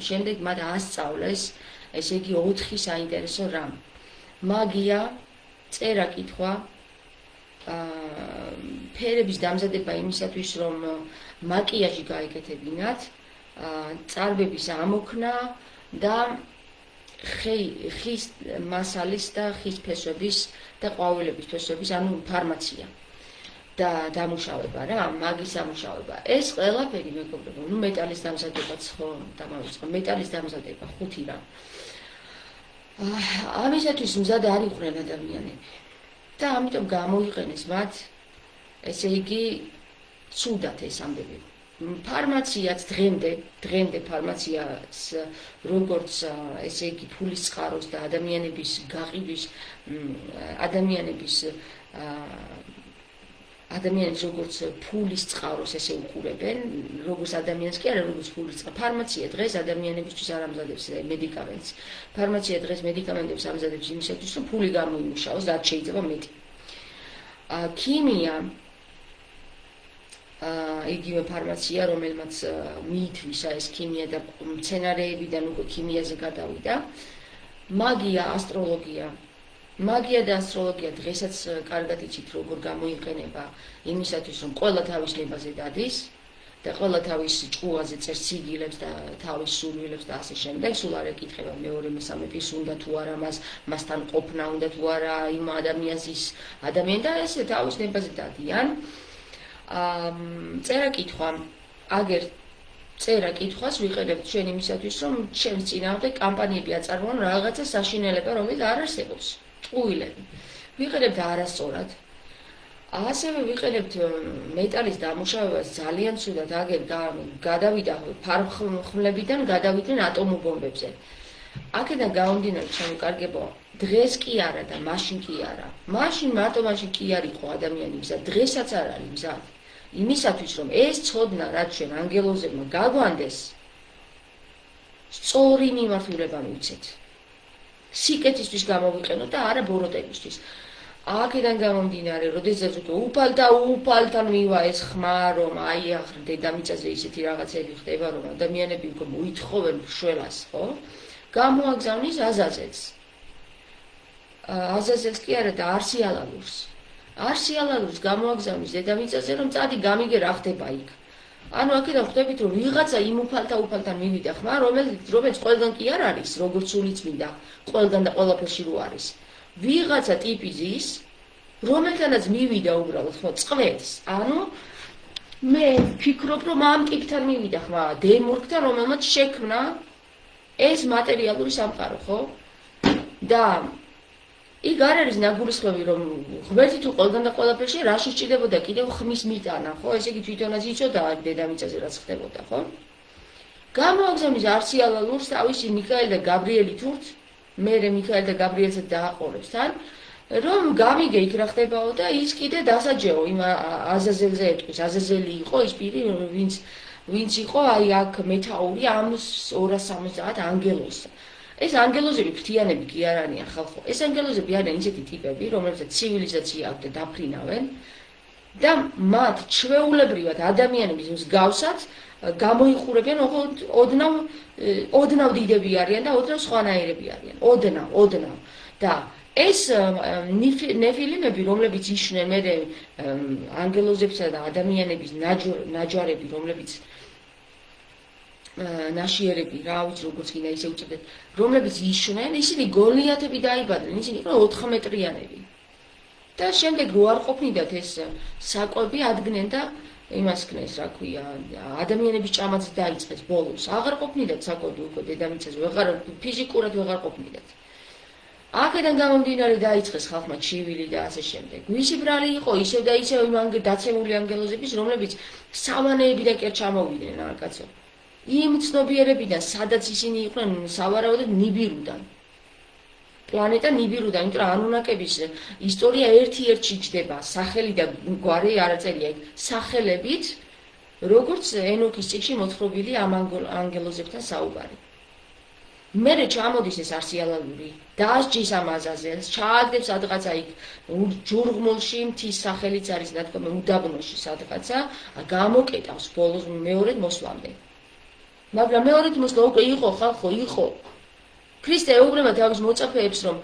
შემდეგ მათ ასწავლეს ესე იგი 4 საინტერესო რამ მაგია წერა კითხვა ფერების დამზადება იმისათვის რომ მაკიაჟი გაეკეთებინათ წარბების ამოქნა და ხის მასალის და ხის ფესვების და ყვავილების ფესვების ანუ ფარმაცია და დამუშავება რა მაგის ამუშავება ეს ყველაფერი მეგობრებო ნუ მეტალის დამზადებაც ხო დამავიწყო მეტალის დამზადება 5 რა ამისათვის მზად არ იყვნენ ადამიანები და ამიტომ გამოიყენეს მათ ესე იგი ცუდად ეს ამბები ფარმაციაც დღემდე ფარმაციას როგორც ესე იგი ფულის წყაროს და ადამიანების გაყიდვის ადამიანების როგორც ფულის წყაროს ესე უყურებენ როგორც ადამიანს კი არა როგორც ფულის წყარო ფარმაცია დღეს ადამიანებისთვის არ ამზადებს მედიკამენტს ფარმაცია დღეს მედიკამენტებს ამზადებს იმისათვის რომ ფული გამოიმუშაოს რაც შეიძლება მეტი ქიმია იგივე ფარმაცია რომელმაც მიითვისა ეს ქიმია და მცენარეებიდან უკვე ქიმიაზე გადავიდა მაგია და ასტროლოგია დღესაც კარგად იცით როგორ გამოიყენება იმისათვის რომ ყველა თავის ნებაზე დადის და ყველა თავის ჭკუაზე წერს სიგილებს და თავის სურვილებს და ასე შემდეგ სულ არ ეკითხება მეორე მესამე პირს უნდა თუ არა მასთან ყოფნა უნდა თუ არა იმ ადამიანი და ესე თავის ნებაზე დადიან წერა-კითხვა აგერ წერა-კითხვას ვიყენებთ ჩვენ იმისათვის რომ ჩემს წინააღმდეგ კამპანიები აწარმოონ რაღაცა საშინელება რომელიც არ არსებობს ჭკუილები ვიყენებთ არასწორად. ასევე ვიყენებთ მეტალის დამუშავებას ძალიან ცუდად აგერ გადავიდა ფარხმლებიდან გადავიდნენ ატომურ ბომბებზე. აქედან გამომდინარე შემოკარგებო, დღეს კი არა და მაშინ კი არა. მაშინ კი არ იყო ადამიანი მზად, დღესაც არ არის მზად. იმისათვის რომ ეს ცოდნა რაც ჩვენ ანგელოზებმა გაგვანდეს, სწორი მიმართულება მივცეთ. სიკეთისთვის გამოვიყენოთ და არა ბოროტებისთვის. აქედან გამომდინარე, როდესაც უფალთან მივა ეს ხმა, რომ აი ახლა დედამიწაზე ისეთი რაღაცები ხდება, რომ ადამიანები უკვე მოითხოვენ მშველას, ხო? გამოაგზავნის აზაზელს. აზაზელს კი არა და არსიალალურს. არსიალალურს გამოაგზავნის დედამიწაზე, რომ წადი გამიგე რა ხდება იქ. ანუ აქედან ხვდებით, რომ ვიღაცა იმ უფალთან მივიდა ხმა, რომელიც ყველგან კი არ არის, როგორც სულიწმინდა, ყველგან და ყველაფერში რო არის. ვიღაცა ტიპი ზის, რომელთანაც მივიდა უბრალოდ ხო წვეთს. ანუ მე ვფიქრობ, რომ ამ ტიპთან მივიდა ხმა, დემურგთან, რომელმაც შექმნა ეს მატერიალური სამყარო, ხო? და იქ არ არის ნაგულისხმები, რომ ღმერთი თუ ყველგან და ყველაფერში რაში სჭირდებოდა კიდევ ხმის მიტანა, ხო? ესე იგი თვითონაც იცოდა დედამიწაზე რაც ხდებოდა, ხო? გამოაგზავნის არსიალალურს თავისი მიქაელ და გაბრიელი თურთ, მე მიქაელ და გაბრიელსაც დააყოლებს თან, რომ გამიგე იქ რა ხდებაო და ის კიდე დასაჯეო იმ აზაზელზე ეტყვის. აზაზელი იყო ის პირი, ვინც იყო აი აქ მეთაური ამ 270 ანგელოზს. ეს ანგელოზები ფრთიანები კი არ არიან ხალხო. ეს ანგელოზები არიან ისეთი ტიპები, რომლებსაც ცივილიზაცია აქვს და დაფრინავენ და მათ ჩვეულებრივად ადამიანების მსგავსად გამოიყურებიან, ოდნავ დიდები არიან და ოდნავ სხვანაირები არიან. ოდნავ. და ეს ნეფილიმები, რომლებიც იშნენ მე ანგელოზებსა და ადამიანების ნაჯარები, რომლებიც ნაშიერები, რა ვიცი როგორც გინდა ისე უწოდეთ, რომლებიც იშნენ, ისინი გოლიათები დაიბადნენ, ისინი იყვნენ 4 მეტრიანები. და შემდეგ რო არ ყოფნიდათ ეს საკვები ადგნენ და იმას ქნეს, რა ქვია, ადამიანების ჭამაც დაიწყეს ბოლოს. აღარ ყოფნიდათ საკვები უკვე დედამიწაზე, ფიზიკურად ვეღარ ყოფნიდათ. აქედან გამომდინარე დაიწყეს ხალხმა ჩივილი და ასე შემდეგ. ვისი ბრალი იყო ისევ და ისევ იმ დაცემული ანგელოზების, რომლებიც სავანეებიდან კი არ ჩამოვიდნენ რა კაცო. იმ ცნობიერებიდან, სადაც ისინი იყვნენ სავარაუდოდ ნიბირუდან. პლანეტა ნიბირუდან, იმიტომ რომ ანუნაკების ისტორია ერთ-ერთში ჯდება, სახელი და გვარი არ აწერია იქ, სახელებით, როგორც ენოქის წიგნში მოთხრობილი ამ ანგელოზებთან საუბარი. მერე ჩამოდის ეს არსიალალური, დასჯის ამ აზაზელს, ჩააგდებს სადღაცა იქ ჯურღმულში, მთის სახელიც არის ნათქვამი უდაბნოში სადღაცა, გამოკეტავს ბოლოს მეორედ მოსვლამდე. მაგრამ მეორედ მოსვლა უკვე იყო ხალხო, იყო. ქრისტე ეუბნება თავის მოწაფეებს, რომ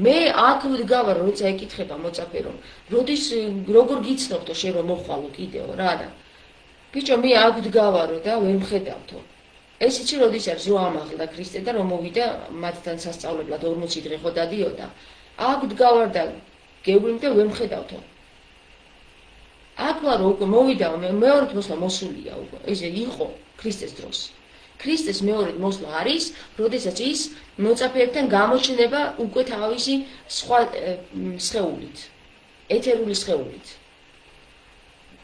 მე აქ ვდგავარ, როცა ეკითხება მოწაფე, რომ როგორ გიცნობთო შენ რომ მოხვალო კიდეო რა და ბიჭო მე აქ ვდგავარო და ვერ მხედავთო. ეს იცი როდის არის რომ ამაღლდა ქრისტე და რომ მოვიდა მათთან სასწავლებლად 40 დღე ხო დადიოდა. აქ ვდგავარ და გეუბნები და ვერ მხედავთო. აქ ვარ უკვე მოვიდა მეორე მოსვლა მოსულია უკვე. ესე იყო ქრისტეს დროს. ქრისტეს მეორე მოსვლა არის, როდესაც ის მოწაფეებთან გამოჩნდება უკვე თავისი სხვა სხეულით, ეთერული სხეულით.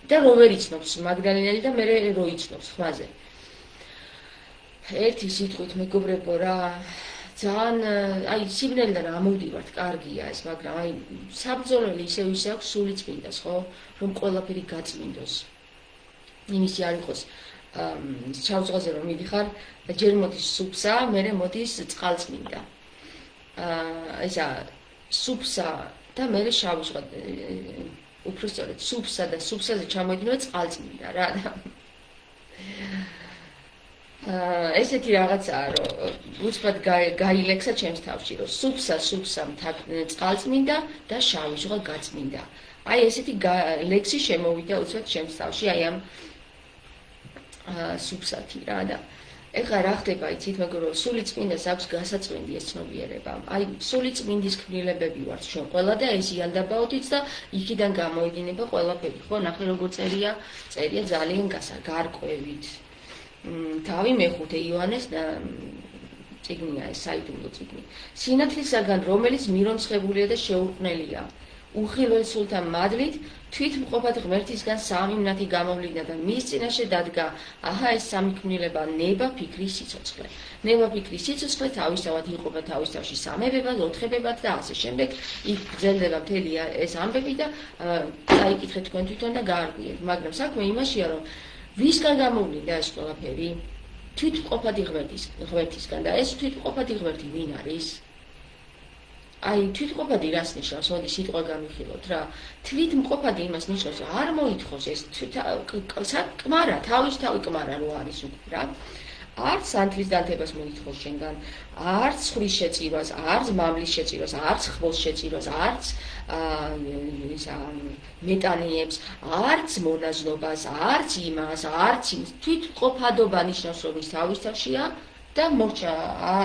და რო ვერ იცნობს მაგდალენელი და მე რო იცნობს ხმაზე. ერთი სიტყვით მეგობრებო რა, ძალიან აი სიბნელიდან ამოვდივართ, კარგია ეს, მაგრამ აი საბრძოლელი ისევ აქვს სულიწმინდას, ხო, რომ ყველაფერი გაწმინდოს. იმისი არ იყოს ჩავწვაზე რომ მიდიხარ, ჯერ მოდის სუფსა, მერე მოდის წყალწმინდა. ესა სუფსა და მერე შავი სხვა უფრო სწორედ სუფსა და სუფსაზე ჩამოედინება წყალწმინდა რა. ესეთი რაღაცაა, რომ უცბად გაილექსა ჩემს თავში, რომ სუფსა წყალწმინდა და შავი სხვა გაწმინდა. აი ესეთი ლექსი შემოვიდა უცბად ჩემს თავში, აი ამ სუფსათი რა და ეხლა რა ხდება იცით, მაგრამ სულიწმინდას აქვს გასაწმინდი ეს ცნობიერება. აი სულიწმინდის ქმნილებები ვართ ჩვენ ყველა და ეს იალდაბაოდით და იქიდან გამოედინება ყველაფერი, ხო? ნახე როგორ წერია ძალიან გარკვევით. თავი მეხუთე იოანეს წიგნია ეს საიდუმლო წიგნი. სინათლისაგან, რომელიც მირონცხებულია და შეურყნელია. უხილველსულთა მადლით თვითმყოფად ღმერთისგან სამიმნათი გამოვლინდა და მის წინაშე დადგა აჰა ეს სამი ქმნილება ნება ფიქრის სიცოცხლე. ნება ფიქრის სიცოცხლე თავისთავად იყოფა თავის თავში სამებებად, ოთხებებად და ასე შემდეგ. იქ გრძელდება მთელი ეს ამბები და წაიკითხეთ თქვენ თვითონ და გაარკვიეთ. მაგრამ საქმე იმაშია, რომ ვისგან გამოვლინდა ეს ყველაფერი? თვითმყოფადი ღმერთისგან და ეს თვითმყოფადი ღმერთი ვინ არის? აი თვითმყოფადი რას ნიშნავს? მოდი სიტყვა გამიხილოთ რა. თვითმყოფადი იმას ნიშნავს, არ მოითხოვს ეს კმარა, თავისთავი კმარა რო არის უკვე რა. არც სანთლის დანთებას მოითხოვს შენგან, არც ხვრის შეწირვას, არც მამლის შეწირვას, არც ხბოს შეწირვას, არც მეტანიებს, არც მონაზნობას, არც იმას, არც იმის. თვითმყოფადობა ნიშნავს, რომ ის თავისთავშია და მორჩა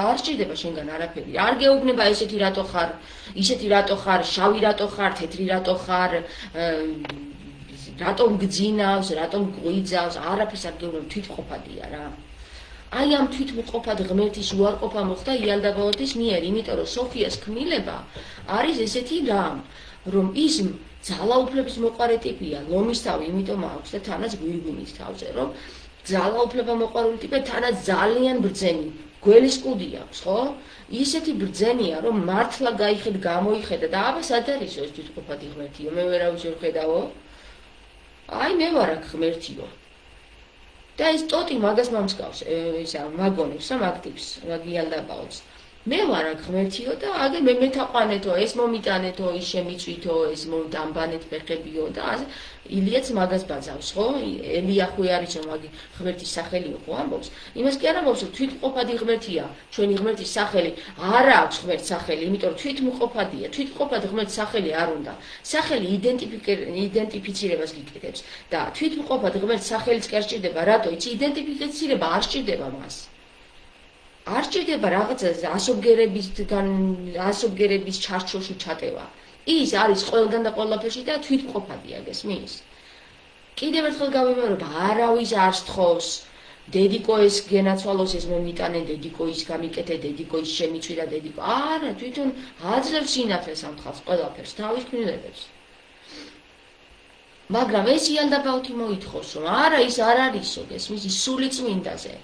არ სჭირდება შენგან არაფერი. არ გეუბნება ესეთი რატო ხარ, ისეთი რატო ხარ, შავი რატო ხარ, თეთრი რატო ხარ, რატომ გძინავს, რატომ გვიძავს, არაფერს არ გეუბნება, თვითმყოფადია რა. აი ამ თვითმყოფად ღმერთის უარყოფა მოხდა იალდაბაოთის მიერ, იმიტომ რომ სოფიას ქმნილება არის ესეთი რამ, რომ ის ძალაუფლების მოყარე ტიპია, ლომის თავი იმიტომ აქვს და თანაც გვირგვინის თავზე, რომ ძალაუფლება მოყარული ტიპი თანაც ძალიან ბრძენი, გველის კუდი აქვს, ხო? ისეთი ბრძენია, რომ მართლა გამოიხედა და აბა სად არის ეს თვითმყოფადი ღმერთიო? მე ვერავის ვერ ხედავო. აი მე ვარ აქ ღმერთიო. და ეს ტოტი მაგას მომსგავს, ისა მაგონებს, რა მაგტიპს, მაგიალდაბაოts. მე ვარ აქ ღმერთიო და აგე მე მეთაყვანეთო, ეს მომიტანეთო, ის შემიწვითო, ეს მომდამბანეთ ფეხებიო და ასე ილიაც მაგას ბაძავს, ხო? ელიახვი არის რომ მაგი ღმერთის სახელიო ხო ამბობს. იმას კი არ ამბობს, რომ თვითმყოფადი ღმერთია, ჩვენი ღმერთის სახელი არა აქვს ღმერთს სახელი, იმიტომ რომ თვითმყოფადია, თვითმყოფად ღმერთს სახელი არ უნდა. სახელი იდენტიფიცირებას გიკეთებს და თვითმყოფად ღმერთს სახელიც კი არ სჭირდება, რატო? იცი იდენტიფიცირება არ სჭირდება მას. არ სჭირდება რაღაცა ასობგერების ჩარჩოში ჩატევა. ის არის ყველგან და ყველაფერში და თვითმყოფადია, გესმის? კიდევ ერთხელ გავიმეორებ, არავის არ სთხოვს, დედიკო ეს გენაცვალოს, ეს მომიტანე, დედიკო ის გამიკეთე, დედიკო ის შემიწვირა, დედიკო. არა, თვითონ აძლევს სინათლეს ამ ხალხს, ყველაფერს, თავის ქმნილებებს. მაგრამ ეს იალდაბაოთი მოითხოვს, რომ არა, ის არ არისო, გესმის, ის სულიწმინდაზე.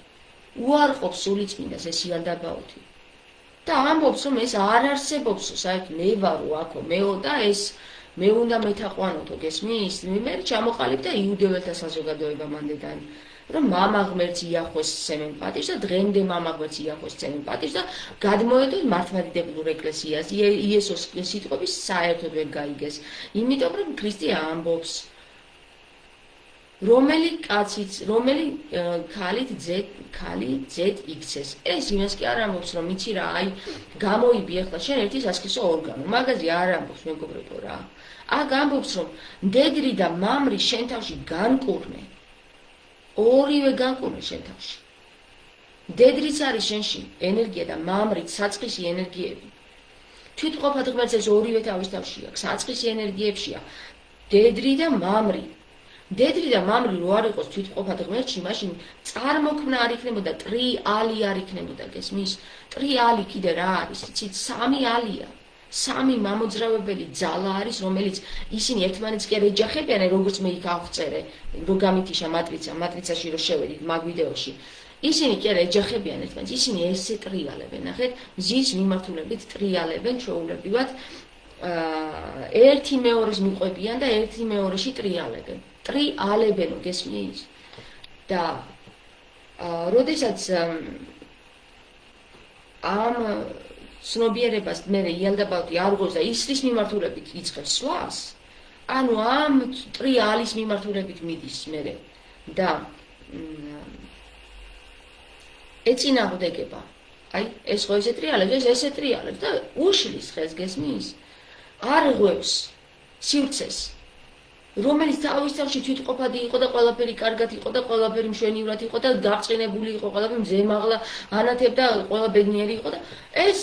უარყოფს სულიწმინდას ეს იალდაბაოთი. და ამბობს, რომ ეს არ არსებობს, საერთოდ მე ვარო აქო, მეო და ეს მე უნდა მეთაყვანოთო, გესმის? მე ჩამოყალიბ და იუდეველთა საზოგადოება მანდედან, რომ მამა ღმერთს იახვეს სცემენ პატივს და დღემდე მამა ღმერთს იახვეს სცემენ პატივს და გადმოედოთ მართლმადიდებლურ ეკლესიას. იესოს სიტყვების საერთოდ ვერ გაიგეს, იმიტომ რომ ქრისტე ამბობს რომელი ქალით ძეთ იქცეს. ეს იმას კი არ ამბობს, რომ იცი რა, აი გამოიბი ახლა შენ ერთი სასქესო ორგანო. მაგაზე არ ამბობს მეგობრებო რა. აქ ამბობს, რომ მდედრი და მამრი შენ თავში განკურნენ. ორივე განკურნენ შენ თავში. მდედრიც არის შენში ენერგია და მამრიც საწყისი ენერგიები. თვითმყოფად ღმერთს ეს ორივე თავის თავში აქვს, საწყისი ენერგიებშია. მდედრი და მამრი. მდედრი და მამრი რო არ იყოს თვითმყოფად ღმერთში, მაშინ წარმოქმნა არ იქნებოდა, ტრიალი არ იქნებოდა, გესმის? ტრიალი კიდე რა არის? იცით, სამი ალია. სამი მამოძრავებელი ძალა არის, რომელიც ისინი ერთმანეთს კი არ ეჯახებიან, როგორც მე იქ ავწერე, რო გამითიშა მატრიცაში რო შევედით მაგ ვიდეოში. ისინი კი არ ეჯახებიან ერთმანეთს, ისინი ესე ტრიალებენ, ნახეთ, მზის მიმართულებით ტრიალებენ ჩვეულებრივად, ერთი მეორეს მიყვებიან და ერთი მეორეში ტრიალებენ. ტრიალებენო, გესმის? და როდესაც ამ ცნობიერებას მე იალდაბაოთი არ გოს და ისრის მიმართულებით იწყებს სვლას, ანუ ამ ტრიალის მიმართულებით მიდის მე და ეწინააღმდეგება. აი, ეს ხო ესე ტრიალებს, ესე ტრიალებს და უშლის ხეს, გესმის? არღვევს სივრცეს, რომელიც თავის თავში თვითმყოფადი იყო და ყველაფერი კარგად იყო და ყველაფერი მშვენივრად იყო და გაწყინებული იყო, ყველაფერი მზემაღლა ანათებდა, ყველა ბედნიერი იყო და ეს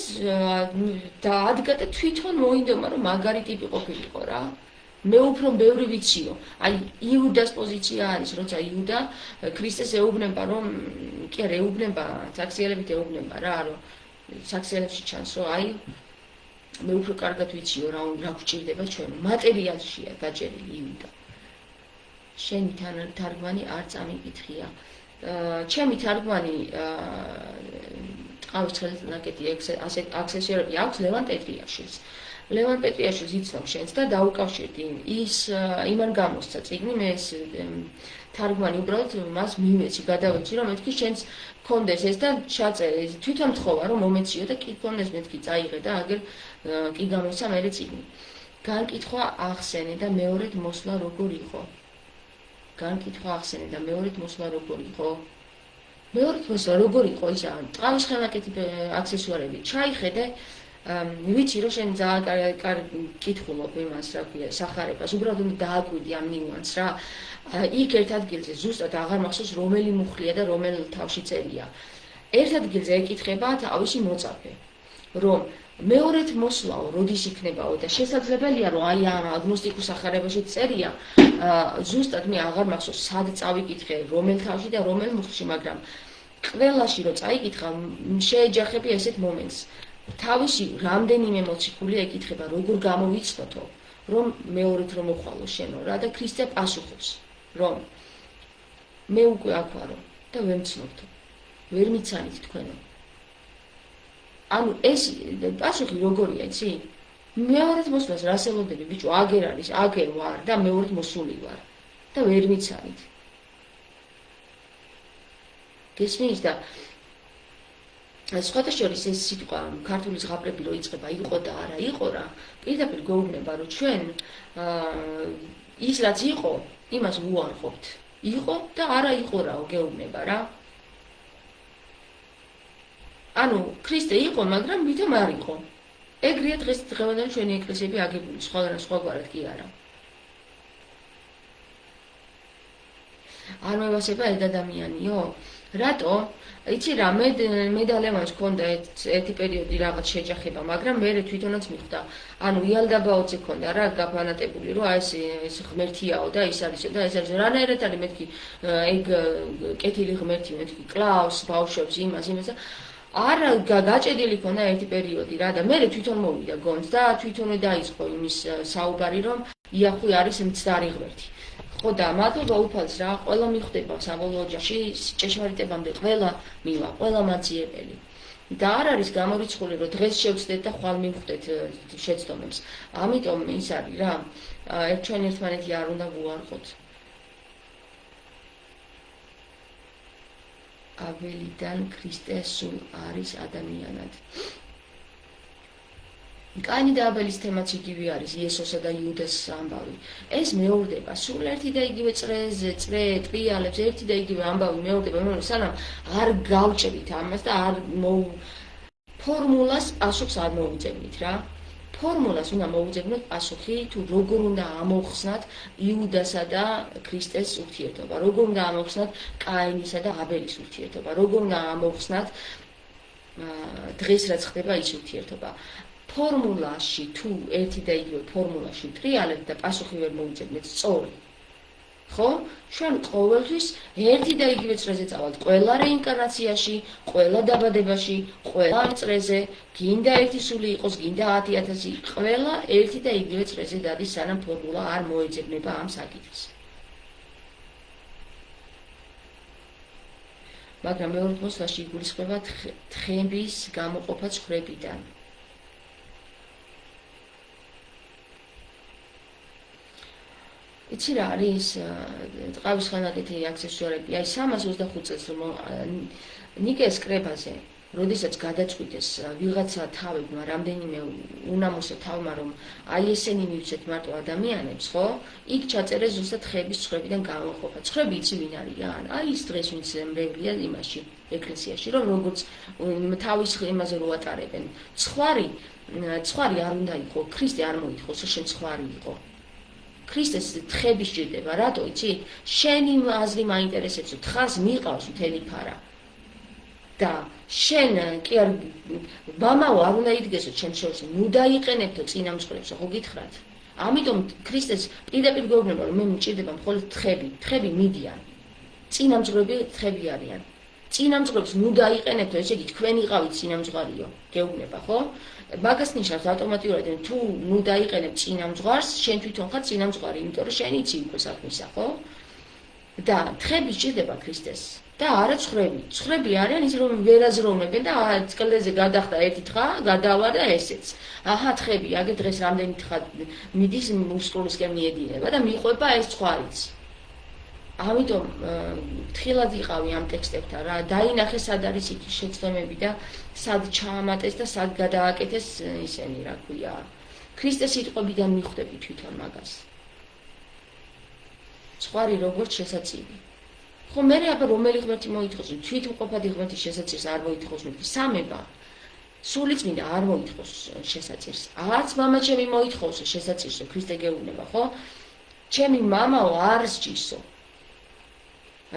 დაადგა და თვითონ მოინდომა, რომ მაგარი ტიპი ყოფილიყო რა. მე უფრო ბევრი ვიციო. აი, იუდას პოზიცია არის, როცა იუდა ქრისტეს ეუბნება, რომ კი არა, ეუბნება, საქსიელებით ეუბნება რა, რომ საქსიელებში ჩანს, რომ აი მე უფრო კარგად ვიციო რა გვჭირდება ჩვენ. მატერიალშია დაჭერილი იუდა. შენი თარგმანი არ წამიკითხია. ჩემი თარგმანი ტყავის ცხელით ნაკეთი აქსესუარები აქვს ლევან პეტრიაშვილს. ლევან პეტრიაშვილს იცნობ შენს და დაუკავშირდი ის იმან გამოსცა წიგნი მე ეს თარგმანი უბრალოდ მას მივეცი გადავეცი რომ მეთქი შენს კონდეს ეს და ჩაწერე თვითონ თხოვა რომ მომეციო და კი კონდეს მეთქი წაიღე და აგერ კი გამოსცა მე წიგნი. განკითხვა ახსენე და მეორედ მოსვლა როგორ იყო. განკითხვა ახსენე და მეორედ მოსვლა როგორ იყო. მეორედ მოსვლა როგორ იყო ისა ტყავის ხელნაკეთი აქსესუარები ჩაიხედე ვიცი რომ შენ ძალიან კარგი კითხულობ იმას რა ქვია სახარებას უბრალოდ უნდა დააკვირდი ამ ნიუანსს რა იქ ერთ ადგილზე ზუსტად აღარ მახსოვს რომელი მუხლია და რომელ თავში წერია ერთ ადგილზე ეკითხება თავისი მოწაფე რომ მეორედ მოსვლაო როდის იქნებაო და შესაძლებელია რომ აი ამ აგნოსტიკურ სახარებაში წერია ზუსტად მე აღარ მახსოვს სად წავიკითხე რომელ თავში და რომელ მუხლში მაგრამ ყველაში რომ წაიკითხა შეეჯახები ესეთ მომენტს თავისი რამდენიმე მოციქული ეკითხება როგორ გამოვიცნოთო რომ მეორედ რომ მოხვალო შენო რა და ქრისტე პასუხობს რომ მე უკვე აქ ვარო და ვერ მცნობთო ვერ მიცანით თქვენო ანუ ეს პასუხი როგორია იცი მეორედ მოსვლას რას ელოდები ბიჭო აგერ არის აგერ ვარ და მეორედ მოსული ვარ და ვერ მიცანით გესმის და სხვათა შორის ეს სიტყვა ქართული ზღაპრები რო იწყება იყო და არა იყო რა პირდაპირ გვეუბნება რომ ჩვენ ის რაც იყო იმას უარყოფთ იყო და არა იყო რაო გეუბნება რა ანუ ქრისტე იყო მაგრამ ვითომ არ იყო ეგრეა დღევანდელი ჩვენი ეკლესიები აგებული სხვაგვარად კი არა არ მევასება ერთ ადამიანიო რატო იცი რა მე და ლევანს ქონდა ერთი პერიოდი რაღაც შეჯახება მაგრამ მე თვითონაც მიხვდა ანუ იალდაბაოც ქონდა რა გაფანატებული რომ აი ეს ღმერთიაო და ის არისო და ეს არის რანაირად არის მეთქი ეგ კეთილი ღმერთი მეთქი კლავს ბავშვებს იმას და არა გაჭედილი ქონდა ერთი პერიოდი რა და მე თვითონ მოვიდა გონს და თვითონვე დაიწყო იმის საუბარი რომ იახვი არის მცდარი ღმერთი ხო და მადლობა უფალს რა ყველა მიხვდება საბოლოო ჯამში ჭეშმარიტებამდე ყველა მივა ყველა მაძიებელი და არ არის გამორიცხული რომ დღეს შევცდეთ და ხვალ მივხვდეთ შეცდომებს ამიტომ ის არის რა ჩვენ ერთმანეთი არ უნდა ვუარყოთ აბელიდან ქრისტე სულ არის ადამიანად კაინი და აბელის თემაც იგივე არის იესოსა და იუდას ამბავი ეს მეორდება სულ ერთი და იგივე ტრიალებს ერთი და იგივე ამბავი მეორდება სანამ არ გავჭრით ამას და არ ფორმულას პასუხს არ მოვუძებნით რა ფორმულას უნდა მოვუძებნოთ პასუხი თუ როგორ უნდა ამოვხსნათ იუდასა და ქრისტეს ურთიერთობა როგორ უნდა ამოვხსნათ კაინისა და აბელის ურთიერთობა როგორ უნდა ამოვხსნათ დღეს რაც ხდება ის ურთიერთობა ფორმულაში თუ ერთი და იგივე ფორმულაში ტრიალებთ და პასუხი ვერ მოვუძებნეთ სწორი ხო ჩვენ ყოველთვის ერთი და იგივე წრეზე წავალთ ყველა რეინკარნაციაში ყველა დაბადებაში ყველა წრეზე გინდა ერთი სული იყოს გინდა 10,000 ყველა ერთი და იგივე წრეზე დადის სანამ ფორმულა არ მოეძებნება ამ საკითხს მაგრამ მეორე მოსვლაში იგულისხმება თხების გამოყოფა ცხრებიდან იცი რა არის ტყავის ხელნაკეთი აქსესუარები აი 325 წელს რომ ნიკეს კრებაზე როდესაც გადაწყვიტეს ვიღაცა თავებმა რამდენიმე უნამოსა თავმა რომ აი ესენი მივცეთ მარტო ადამიანებს ხო იქ ჩაწერეს ზუსტად თხების ცხრებიდან გამოყოფა ცხრები იცი ვინ არიან აი ის დღეს ვინც მრევლია იმაში ეკლესიაში რომ როგორც თავის იმაზე რო ატარებენ ცხვარი არ უნდა იყო ქრისტე არ მოითხოვს რომ შენ ცხვარი იყო ქრისტეს თხები სჭირდება რატო იცი შენი აზრი მაინტერესებს თხას მიყავს მთელი ფარა და შენ კი არ მამაო არ უნდა იდგესო ჩემ შორის ნუ დაიყენებთო წინამძღვრებს ხო გითხრათ ამიტომ ქრისტეს პირდაპირ გვეუბნება რომ მე მჭირდება მხოლოდ თხები მიდიან წინამძღვრები თხები არიან წინამძღვრებს ნუ დაიყენებთ, ესე იგი თქვენ იყავით წინამძღვარიო, გეუბნება, ხო? მაგას ნიშნავს ავტომატურად, თუ ნუ დაიყენებ წინამძღვარს, შენ თვითონ ხარ წინამძღვარი, იმიტომ რომ შენ იცი უკვე საქმისა, ხო? და თხები სჭირდება ქრისტეს. და არა ცხრები. ცხრები არიან ის რომ ვერაზროვნებენ და წყლეზე გადახდა ერთი თხა, გადავა და ესეც. აჰა თხები, აგე დღეს რამდენი თხა მიდის მუსკულისკენ მიედინება და მიყვება ეს ცხვარიც. ამიტომ თხილად იყავი ამ ტექსტებთან რა, დაინახე სად არის იქ შეცდომები და სად ჩაამატეს და სად გადააკეთეს ისენი, რა ქვია. ქრისტეს სიტყვებიდან მიხვდები თვითონ მაგას. ცხვარი როგორც შესაწირი. ხო მე აბა რომელი ღმერთი მოითხოვს, თვითმყოფადი ღმერთის შესაწირს არ მოითხოვს მეთქი სამება. სულიწმინდა არ მოითხოვს შესაწირს. არც მამა ჩემი მოითხოვს შესაწირსო, ქრისტე გეუბნება, ხო? ჩემი მამაო არ სჭირსო.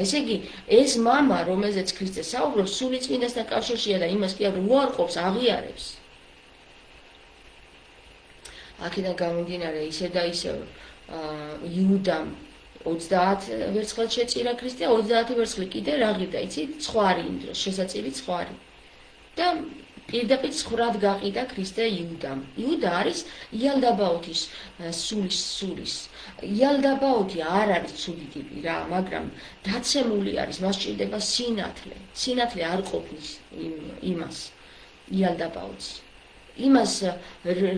ესე იგი, ეს მამა, რომელზეც ქრისტე საუბრობს, სულიწმინდასთან კავშირშია და იმას კი არ უარყოფს, აღიარებს. აქედან გამომდინარე ისე და ისე იუდამ 30 ვერცხლად შეწირა ქრისტე, 30 ვერცხლი კიდე რა ღირდა, იცი? ცხვარი იმ დროს, შესაწირი ცხვარი. და პირდაპირ ცხრად გაყიდა ქრისტე იუდამ. იუდა არის იალდაბაოთის სულის. იალდაბაოთი არ არის ცუდი ტიპი რა, მაგრამ დაცემული არის, მას სჭირდება სინათლე. სინათლე არ ყოფნის იმას იალდაბაოთს. იმას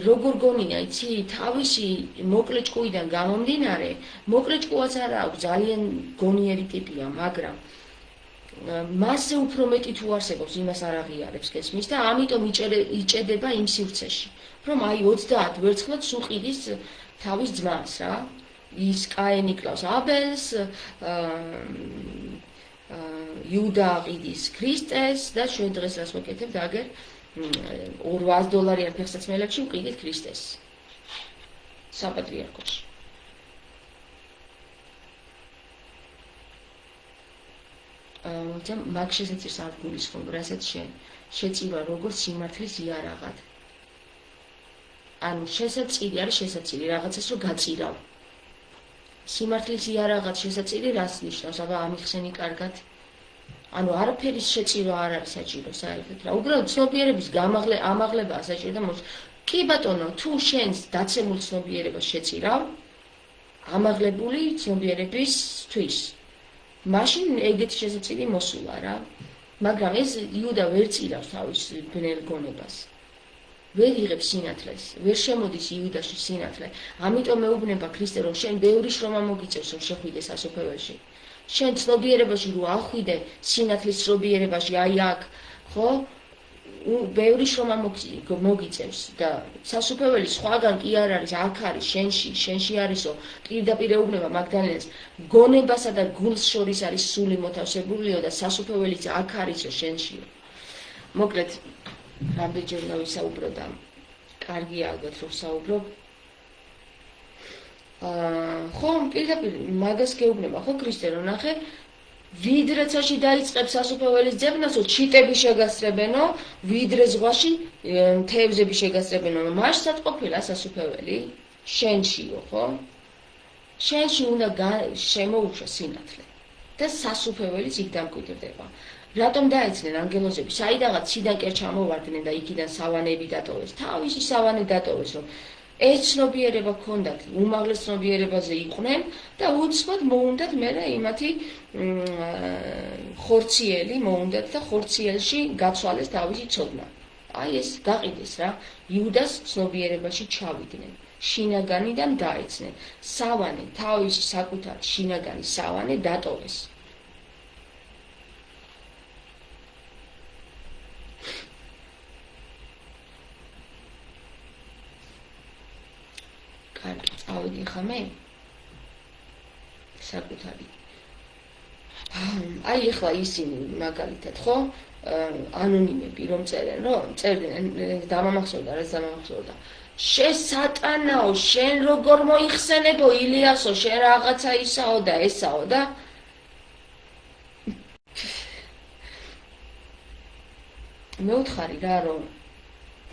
როგორ გონია, იცი, თავისი მოკლე ჭკუიდან გამომდინარე, მოკლე ჭკუაც არა აქვს, ძალიან გონიერი ტიპია, მაგრამ მასზე უფრო მეტი თუ არსებობს, იმას არ აღიარებს გესმის და ამიტომ იჭედება იმ სივრცეში, რომ აი 30 ვერცხლად სულ ყიდის თავის ძმას რა. ის კაენი კლავს აბელს, იუდა ყიდის ქრისტეს და ჩვენ დღეს რას ვაკეთებთ აგერ $800 ფეხსაცმელებში ვყიდით ქრისტეს საპატრიარქოში. მაგ შესაწირს არ გულისხმობ, რასაც შეწირვა როგორც სიმართლის იარაღად. ანუ შესაწირი არის შესაწირი, რაღაცას რომ გაწირავ. სიმართლის იარაღად შესაწირი რას ნიშნავს? აბა ამიხსენი კარგად. ანუ არაფერის შეწირვა არ არის საჭირო საერთოდ რა. უბრალოდ ცნობიერების ამაღლებაა საჭირო და კი ბატონო, თუ შენს დაცემულ ცნობიერებას შეწირავ, ამაღლებული ცნობიერებისთვის, მაშინ ეგეთი შესაწირი მოსულა რა. მაგრამ ეს იუდა ვერ წირავს თავის ბნელ გონებას. ვერ იღებს სინათლეს, ვერ შემოდის იუდაში სინათლე. ამიტომ მეუბნება ქრისტე რომ შენ ბევრი შრომა მოგიწევს რომ შეხვიდე სასופველში. შენ ცნობიერებაში რო ახვიდე სინათლის ცნობიერებაში, აი აქ, ხო? ბევრი შრომა მოგიწევს და სასופველი სხვაგან კი არ არის, აქ არის შენში არისო, პირდაპირ ეუბნება მაგდალენას, გონებასა და გულს შორის არის სული მოთავსებულიო და სასופველიც აქ არისო შენშიო. მოკლედ, რამდენჯერ ვისაუბრო და კარგია ალბათ რომ საუბრო. ხო, პირდაპირ მაგას გეუბნება, ხო ქრისტე რომ ნახე, ვიდრეცაში დაიწყებს სასופველის ძებნასო, ჩიტები შეგასწრებენო, ვიდრე ზღვაში თევზები შეგასწრებენო, მაშსად ყოფილა სასופველი შენშიო, ხო? შენში უნდა შემოუშვა სინათლე და სასופველიც იქ დამკვიდრდება. რატომ დაეცნენ ანგელოზები? საიდანაც ციდან კერ ჩამოვარდნენ და იქიდან სავანები დატოვეს. თავისი სავანე დატოვეს, რომ ეს ცნობიერება ჰქონდათ, უმაღლეს ცნობიერებაზე იყვნენ და უცბად მოუნდათ მერე იმათი ხორციელი მოუნდათ და ხორციელში გაცვალეს თავისი ცოდნა. აი ეს გაყიდეს რა, იუდას ცნობიერებაში ჩავიდნენ. შინაგანიდან დაეცნენ. სავანე, თავისი საკუთარი შინაგანი სავანე დატოვეს. წავიდი ხამე საკუთარი. აი ეხლა ისინი მაგალითად ხო ანონიმები რომ წერდნენ დამამახსოვრდა რაც დამამახსოვრდა. შენ სატანაო, შენ როგორ მოიხსენებო ილიასო, შენ რაღაცა ისაო და ესაო და მე ვთხარი რა რომ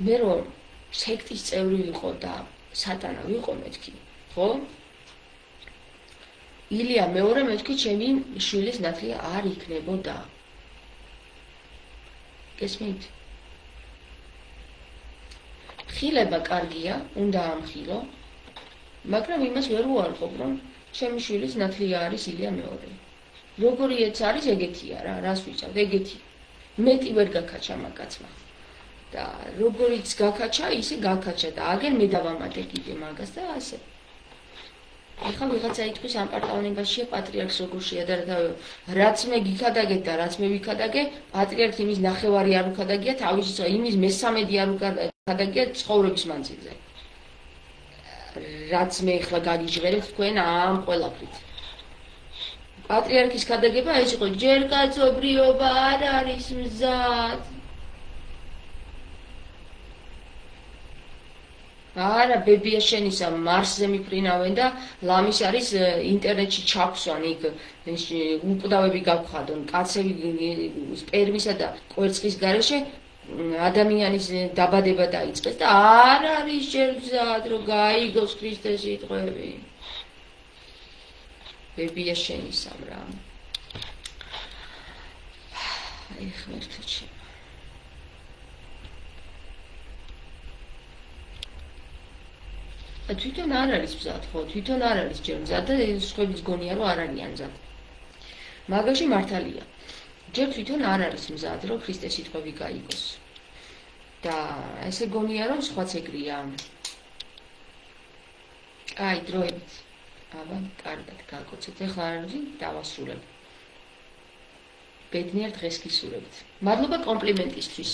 მე რომ სექტის წევრი ვიყო და სატანა ვიყო მეთქი, ხო? ილია მეორე მეთქი ჩემი შვილის ნათლია არ იქნებოდა. გესმით? ხილება კარგია, უნდა ამხილო, მაგრამ იმას ვერ უარყოფ, რომ ჩემი შვილის ნათლია არის ილია მეორე. როგორიაც არის ეგეთია რა, რას ვიცავ, ეგეთი. მეტი ვერ გაქაჩა მაგაცმა. და როგორიც გაქაჩა, ისე გაქაჩა და აგერ მე დავამატე კიდე მაგას და ასე. ახლა ვიღაცა იტყვის ამ პარტავნებაშია პატრიარქს როგორ შეადარა რაც მე გიქადაგეთ და რაც მე ვიქადაგე, პატრიარქს იმის ნახევარი არ უქადაგია, თავის იმის მესამედი არ უქადაგია ცხოვრების მანძილზე. რაც მე ახლა გაგიჟღერეთ თქვენ ამ ყველაფრით. პატრიარქის ქადაგება ეს იყო ჯერ კაცობრიობა არ არის მზად. არა, ბებია შენისა მარსზე მიფრინავენ და ლამის არის ინტერნეტში ჩაქვსვან იქ უკვდავები გავხადონ, კაცები სპერმისა და კვერცხის გარეშე ადამიანის დაბადება დაიწყეს და არ არის ჯერ მზად რომ გაიგოს ქრისტეს სიტყვები. ბებია შენისამ რა. აი ღმერთო ჩემო. თვითონ არ არის მზად, ხო, თვითონ არ არის ჯერ მზად და სხვაებიც გონია რომ არ არიან მზად. მაგაში მართალია. ჯერ თვითონ არ არის მზად, რომ ქრისტეს სიტყვები გაიგოს. და ესე გონია რომ სხვაც ეგრეა. აი, დროებით. აბა, კარგად გაკოცეთ. ეხლა არის დავასრულებ. ბედნიერ დღეს გისურვებთ. მადლობა კომპლიმენტისთვის.